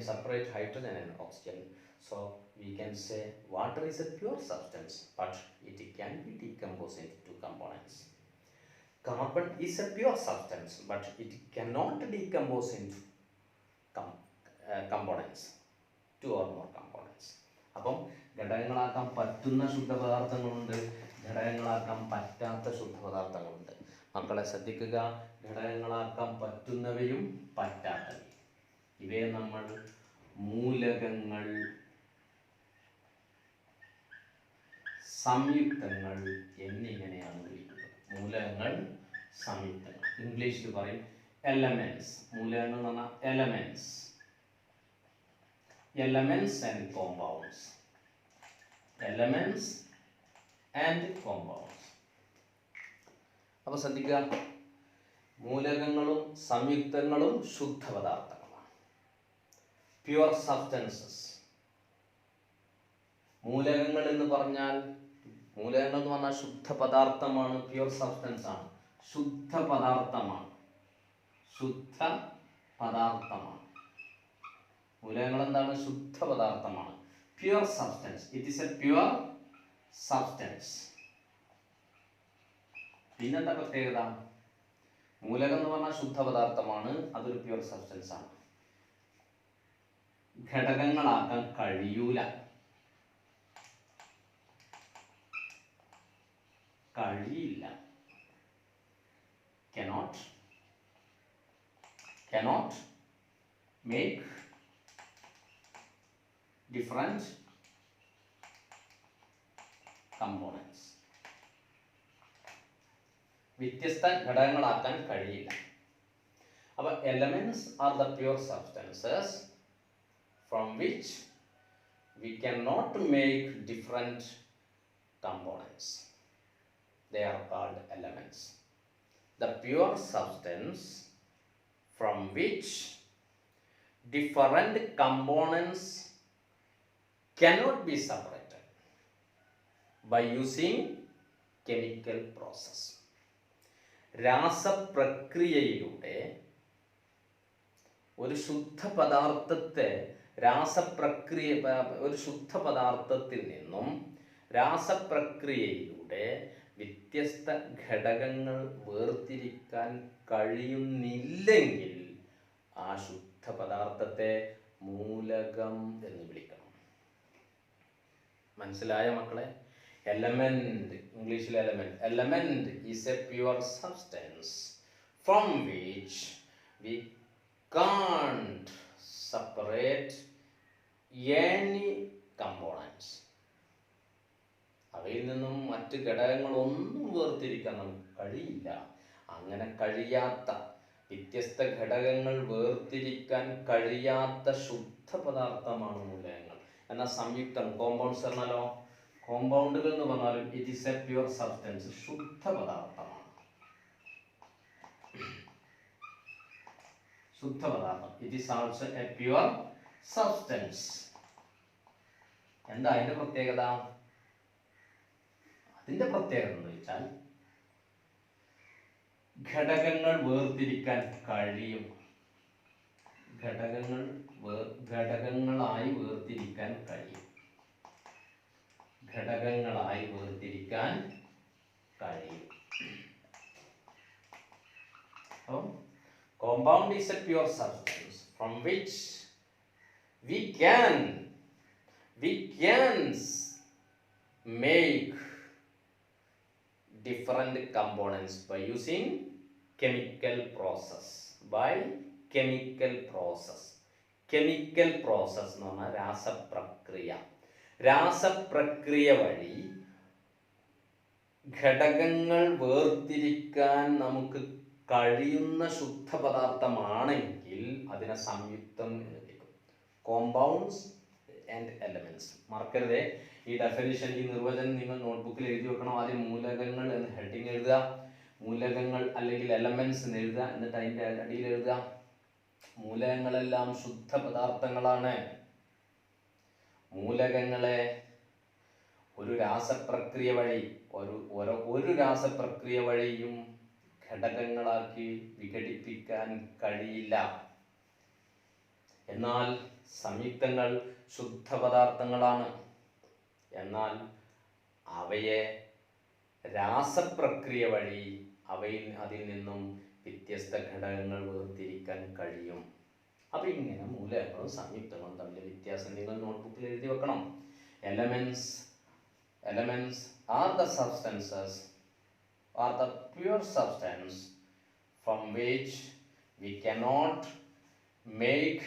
separate hydrogen and oxygen. So we can say water is a pure substance, but it can be decomposed into 2 components. Carbon is a pure substance, but it cannot decompose into components, 2 or more components. അപ്പം ഘടകങ്ങളാക്കാൻ പറ്റുന്ന ശുദ്ധപദാർത്ഥങ്ങളുണ്ട്, ഘടകങ്ങളാക്കാൻ പറ്റാത്ത ശുദ്ധപദാർത്ഥങ്ങളുണ്ട്. മക്കളെ ശ്രദ്ധിക്കുക, ഘടകങ്ങളാക്കാൻ പറ്റുന്നവയും പറ്റാത്തവയും. ഇവയെ നമ്മൾ മൂലകങ്ങൾ, സംയുക്തങ്ങൾ എന്നിങ്ങനെയാണ് വിളിക്കുന്നത്. മൂലകങ്ങൾ, സംയുക്തങ്ങൾ. ഇംഗ്ലീഷിൽ പറയും എലമെന്റ്സ്. മൂലകങ്ങൾ എന്ന് പറഞ്ഞാൽ elements and compounds. Elements and compounds. അപ്പോൾ ശ്രദ്ധിക്കുക, മൂലകങ്ങളും സംയുക്തങ്ങളും ശുദ്ധ പദാർത്ഥങ്ങളാണ്, പ്യുവർ സബ്സ്റ്റൻസസ്. മൂലകങ്ങൾ എന്ന് പറഞ്ഞാൽ ശുദ്ധ പദാർത്ഥമാണ്, പ്യുവർ സബ്സ്റ്റൻസ് ആണ്, ശുദ്ധ പദാർത്ഥമാണ്. മൂലകങ്ങൾ എന്താണ്? ശുദ്ധ പദാർത്ഥമാണ്, pure substance. It is a pure substance. പിന്നെന്താ പ്രത്യേകത? മൂലകം എന്ന് പറഞ്ഞാൽ ശുദ്ധ പദാർത്ഥമാണ്, അതൊരു പ്യുവർ സബ്സ്റ്റൻസ് ആണ്. ഘടകങ്ങളാക്കാൻ കഴിയില്ല. cannot make different components. വ്യത്യസ്ത ഘടകങ്ങളാക്കാൻ കഴിയില്ല. അപ്പോൾ elements are the pure substances from which we cannot make different components. They are called elements. The pure substance from which different components cannot be separated by using chemical process. രാസപ്രക്രിയയിലൂടെ ഒരു ശുദ്ധ പദാർത്ഥത്തിൽ നിന്നും രാസപ്രക്രിയയിലൂടെ വ്യത്യസ്ത ഘടകങ്ങൾ വേർതിരിക്കാൻ കഴിയുന്നില്ലെങ്കിൽ ആ ശുദ്ധ പദാർത്ഥത്തെ മൂലകം എന്ന് വിളിക്കണം. മനസ്സിലായ മക്കളെ? എലമെന്റ്, ഇംഗ്ലീഷിൽ element is a pure substance from which we can't separate any components. അവയിൽ നിന്നും മറ്റ് ഘടകങ്ങളൊന്നും വേർതിരിക്കാൻ നമുക്ക് കഴിയില്ല. അങ്ങനെ കഴിയാത്ത, വ്യത്യസ്ത ഘടകങ്ങൾ വേർതിരിക്കാൻ കഴിയാത്ത ശുദ്ധ പദാർത്ഥമാണ് മൂലകങ്ങൾ. എന്നാൽ സംയുക്തം, കോമ്പൗണ്ട്സ് പറഞ്ഞാലോ, കോമ്പൗണ്ടുകൾ എന്ന് പറഞ്ഞാലും it is a pure substance, ശുദ്ധ പദാർത്ഥമാണ്. It is also a pure substance. എന്താ അതിന്റെ പ്രത്യേകത? അതിൻ്റെ പ്രത്യേകത എന്ന് വെച്ചാൽ ഘടകങ്ങൾ വേർതിരിക്കാൻ കഴിയും. ഘടകങ്ങളായി വേർതിരിക്കാൻ കഴിയും. ഘടകങ്ങളായി വേർതിരിക്കാൻ കഴിയും. അപ്പം compound is a pure substance from which we can make different components by using chemical process. Chemical process എന്ന് പറഞ്ഞാൽ രാസപ്രക്രിയ വഴി ഘടകങ്ങൾ വേർതിരിക്കാൻ നമുക്ക് കഴിയുന്ന ശുദ്ധപദാർത്ഥമാണെങ്കിൽ അതിനെ സംയുക്തം എന്ന് വിളിക്കും. Compounds and elements. മറക്കരുതേ, ഈ ഡെഫിനിഷൻ, ഈ നിർവചനം നിങ്ങൾ നോട്ട്ബുക്കിൽ എഴുതി വെക്കണം. ആദ്യം മൂലകങ്ങൾ എന്ന് ഹെഡിങ് എഴുതുക, മൂലകങ്ങൾ അല്ലെങ്കിൽ എലമെന്റ്സ് എന്ന് എഴുതുക, എന്നിട്ട് അതിൻ്റെ അടിയിൽ എഴുതുക മൂലകങ്ങളെല്ലാം ശുദ്ധ പദാർത്ഥങ്ങളാണ്. മൂലകങ്ങളെ ഒരു രാസപ്രക്രിയ വഴിയും ഘടകങ്ങളാക്കി വിഘടിപ്പിക്കാൻ കഴിയില്ല. എന്നാൽ സംയുക്തങ്ങൾ ശുദ്ധ പദാർത്ഥങ്ങളാണ്. എന്നാൽ അവയെ രാസപ്രക്രിയ വഴി അതിൽ നിന്നും വ്യത്യസ്ത ഘടകങ്ങൾ വേർതിരിക്കാൻ കഴിയും. അപ്പൊ ഇങ്ങനെ മൂലകങ്ങളും സംയുക്തങ്ങളും തമ്മിൽ വ്യത്യാസം നിങ്ങൾ നോട്ട്ബുക്കിൽ എഴുതി വെക്കണം. Elements are the substances, are the pure substance from which we cannot make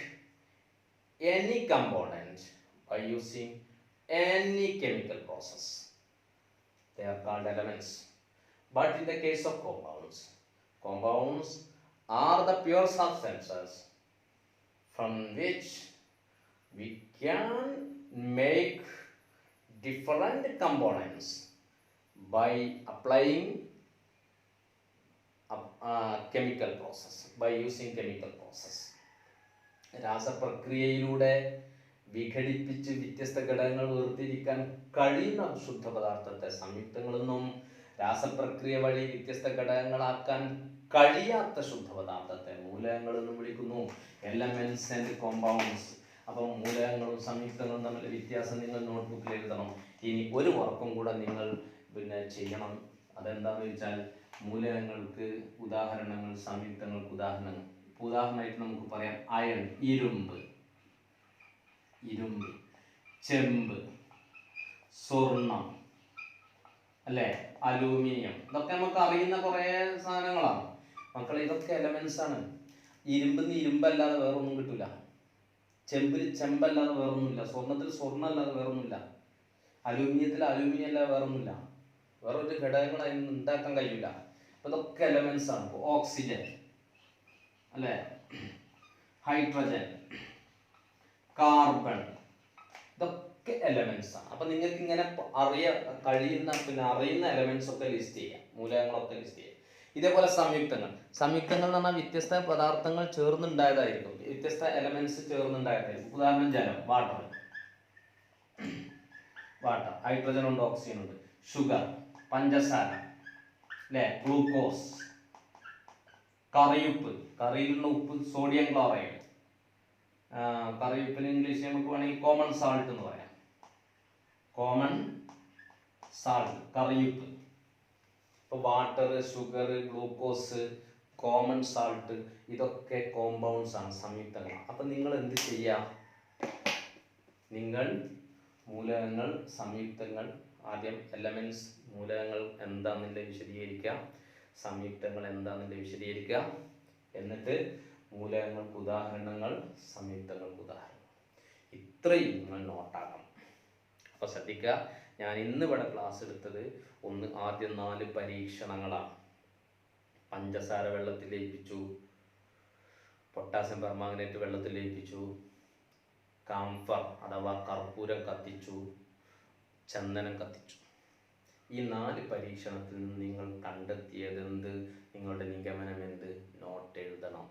any component by using any chemical process. They are called elements. But in the case of compounds are the pure substances from which we can make different components by applying chemical process, by using chemical process. രാസപ്രക്രിയയിലൂടെ വിഘടിപ്പിച്ച് വ്യത്യസ്ത ഘടകങ്ങൾ വേർതിരിക്കാൻ കഴിയുന്ന ശുദ്ധ പദാർത്ഥത്തെ സംയുക്തങ്ങളെന്നും രാസപ്രക്രിയ വഴി വ്യത്യസ്ത ഘടകങ്ങളാക്കാൻ കഴിയാത്ത ശുദ്ധ പദാർത്ഥത്തെ മൂലകങ്ങളെന്നും വിളിക്കുന്നു. Elements and compounds. അപ്പം മൂലകങ്ങളും സംയുക്തങ്ങളും തമ്മിൽ വ്യത്യാസം നിങ്ങൾ നോട്ട്ബുക്കിൽ എഴുതണം. ഇനി ഒരു വർക്കും കൂടെ നിങ്ങൾ ചെയ്യണം. അതെന്താണെന്ന് വെച്ചാൽ മൂലകങ്ങൾക്ക് ഉദാഹരണങ്ങൾ, സംയുക്തങ്ങൾക്ക് ഉദാഹരണങ്ങൾ. ഉദാഹരണമായിട്ട് നമുക്ക് പറയാം അയൺ, ഇരുമ്പ്, ചെമ്പ്, സ്വർണം, അല്ലേ, അലൂമിനിയം. ഇതൊക്കെ നമുക്ക് അറിയുന്ന കുറേ സാധനങ്ങളാണ് മക്കളെ. ഇതൊക്കെ എലമെന്റ്സ് ആണ്. ഇരുമ്പിന് ഇരുമ്പല്ലാതെ വേറൊന്നും കിട്ടില്ല. ചെമ്പിൽ ചെമ്പല്ലാതെ വേറൊന്നുമില്ല. സ്വർണത്തിൽ സ്വർണ്ണം അല്ലാതെ വേറൊന്നുമില്ല. അലൂമിനിയത്തിൽ അലൂമിനിയം അല്ലാതെ വേറൊന്നുമില്ല. വേറൊരു ഘടകങ്ങൾ അതിന് ഉണ്ടാക്കാൻ കഴിയില്ല. അപ്പൊ ഇതൊക്കെ എലമെന്റ്സ് ആണ്. ഓക്സിജൻ, അല്ലേ, ഹൈഡ്രജൻ, കാർബൺ, ഇതൊക്കെ എലമെന്റ്സ് ആണ്. അപ്പൊ നിങ്ങൾക്ക് ഇങ്ങനെ അറിയുന്ന എലമെന്റ്സ് ഒക്കെ ലിസ്റ്റ് ചെയ്യാം, മൂലകങ്ങളൊക്കെ ലിസ്റ്റ് ചെയ്യാം. ഇതേപോലെ സംയുക്തങ്ങൾ എന്ന് പറഞ്ഞാൽ വ്യത്യസ്ത പദാർത്ഥങ്ങൾ ചേർന്നുണ്ടായതായിരിക്കും, വ്യത്യസ്ത എലമെന്റ്സ് ചേർന്നുണ്ടായതായിരിക്കും. ഉദാഹരണം ജലം, വാട്ടർ, ഹൈഡ്രജൻ ഉണ്ട്, ഓക്സിജൻ ഉണ്ട്. ഷുഗർ, പഞ്ചസാര, അല്ലേ, ഗ്ലൂക്കോസ്. കറിയുപ്പ്, കറിയിലുള്ള ഉപ്പ് സോഡിയം ക്ലോറൈഡ്. കറിയുപ്പിന് ഇംഗ്ലീഷിൽ നമുക്ക് വേണമെങ്കിൽ കോമൺ സാൾട്ട് എന്ന് പറയാം. കോമൺ സാൾട്ട്, കറിയുപ്പ്. ഇപ്പോൾ water, sugar, glucose, common salt, ഇതൊക്കെ കോമ്പൗണ്ട്സ് ആണ്, സംയുക്തങ്ങൾ. അപ്പം നിങ്ങൾ എന്ത് ചെയ്യുക? നിങ്ങൾ മൂലകങ്ങൾ, സംയുക്തങ്ങൾ, ആദ്യം എലമെന്റ്സ്, മൂലകങ്ങൾ എന്താണെന്നില്ല വിശദീകരിക്കുക, സംയുക്തങ്ങൾ എന്താണെന്നില്ല വിശദീകരിക്കുക, എന്നിട്ട് മൂലകങ്ങൾക്ക് ഉദാഹരണങ്ങൾ, സംയുക്തങ്ങൾക്ക് ഉദാഹരണങ്ങൾ. ഇത്രയും നിങ്ങൾ നോട്ടാക്കണം. അപ്പോൾ ശ്രദ്ധിക്കുക, ഞാൻ ഇന്നിവിടെ ക്ലാസ് എടുത്തത് ആദ്യം 4 പരീക്ഷണങ്ങളാണ്. പഞ്ചസാര വെള്ളത്തിൽ ലയിപ്പിച്ചു, പൊട്ടാസ്യം പെർമാംഗനേറ്റ് വെള്ളത്തിൽ ലയിപ്പിച്ചു, കാംഫർ അഥവാ കർപ്പൂരം കത്തിച്ചു, ചന്ദനം കത്തിച്ചു. ഈ 4 പരീക്ഷണത്തിൽ നിന്ന് നിങ്ങൾ കണ്ടെത്തിയത് എന്ത്, നിങ്ങളുടെ നിഗമനം എന്ത്, നോട്ട് എഴുതണം.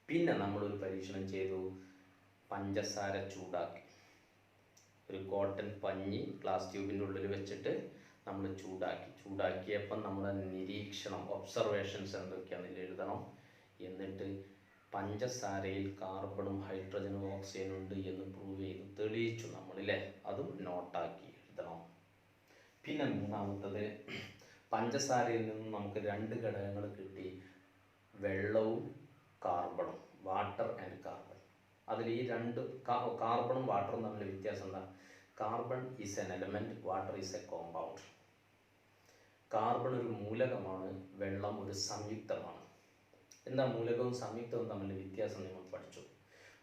പിന്നെ നമ്മളൊരു പരീക്ഷണം ചെയ്തു, പഞ്ചസാര ചൂടാക്കി ഒരു കോട്ടൺ പഞ്ഞി ഗ്ലാസ് ട്യൂബിൻ്റെ ഉള്ളിൽ വെച്ചിട്ട് നമ്മൾ ചൂടാക്കിയപ്പം നമ്മുടെ നിരീക്ഷണം ഒബ്സർവേഷൻസ് എന്തൊക്കെയാണെന്ന് എഴുതണം. എന്നിട്ട് പഞ്ചസാരയിൽ കാർബണും ഹൈഡ്രജനും ഓക്സിജനും ഉണ്ട് എന്ന് പ്രൂവ് ചെയ്ത് തെളിയിച്ചു നമ്മളില്ലേ, അതും നോട്ടാക്കി എഴുതണം. പിന്നെ മൂന്നാമത്തത്, പഞ്ചസാരയിൽ നിന്ന് നമുക്ക് 2 ഘടകങ്ങൾ കിട്ടി, വെള്ളവും കാർബണും, വാട്ടർ ആൻഡ് കാർബൺ. അതിൽ ഈ 2 കാർബണും വാട്ടറും തമ്മിൽ വ്യത്യാസം എന്താ? Carbon is N element, water is A compound. Carbon ഒരു മൂലകമാണ്, വെള്ളം ഒരു സംയുക്തമാണ്. എന്താ മൂലകവും സംയുക്തവും തമ്മിൽ വ്യത്യാസം നിങ്ങൾ പഠിച്ചു.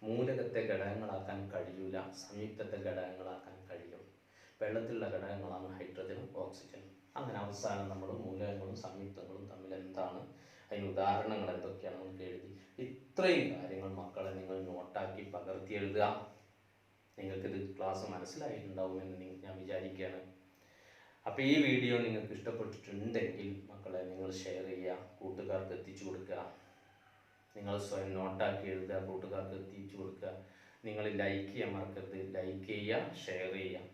മൂലകത്തെ ഘടകങ്ങളാക്കാൻ കഴിയൂല, സംയുക്തത്തെ ഘടകങ്ങളാക്കാൻ കഴിയും. വെള്ളത്തിലുള്ള ഘടകങ്ങളാണ് ഹൈഡ്രജനും ഓക്സിജനും. അങ്ങനെ അവസാനം നമ്മൾ മൂലകങ്ങളും സംയുക്തങ്ങളും തമ്മിൽ എന്താണ്, അതിന് ഉദാഹരണങ്ങൾ എന്തൊക്കെയാണ് നമുക്ക് എഴുതി. ഇത്രയും കാര്യങ്ങൾ മക്കളെ നിങ്ങൾ നോട്ടാക്കി പകർത്തി എഴുതുക. നിങ്ങൾക്കിത് ക്ലാസ് മനസ്സിലായിട്ടുണ്ടാവുമെന്ന് ഞാൻ വിചാരിക്കുകയാണ്. അപ്പോൾ ഈ വീഡിയോ നിങ്ങൾക്ക് ഇഷ്ടപ്പെട്ടിട്ടുണ്ടെങ്കിൽ മക്കളെ നിങ്ങൾ ഷെയർ ചെയ്യുക, കൂട്ടുകാർക്ക് എത്തിച്ചു കൊടുക്കുക. നിങ്ങൾ സ്വയം നോട്ടാക്കി എഴുതുക, കൂട്ടുകാർക്ക് എത്തിച്ചു കൊടുക്കുക. നിങ്ങൾ ലൈക്ക് ചെയ്യാൻ മറക്കരുത്. ലൈക്ക് ചെയ്യുക, ഷെയർ ചെയ്യുക.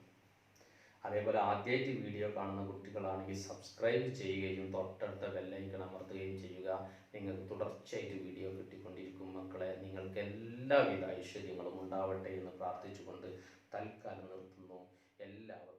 അതേപോലെ ആദ്യമായിട്ട് വീഡിയോ കാണുന്ന കുട്ടികളാണെങ്കിൽ സബ്സ്ക്രൈബ് ചെയ്യുകയും തൊട്ടടുത്ത ബെല്ലൈക്കൺ അമർത്തുകയും ചെയ്യുക. നിങ്ങൾക്ക് തുടർച്ചയായിട്ട് വീഡിയോ കിട്ടിക്കൊണ്ടിരിക്കും മക്കളെ. നിങ്ങൾക്ക് എല്ലാവിധ ഐശ്വര്യങ്ങളും ഉണ്ടാവട്ടെ എന്ന് പ്രാർത്ഥിച്ചുകൊണ്ട് തൽക്കാലം നിർത്തുന്നു. എല്ലാവർക്കും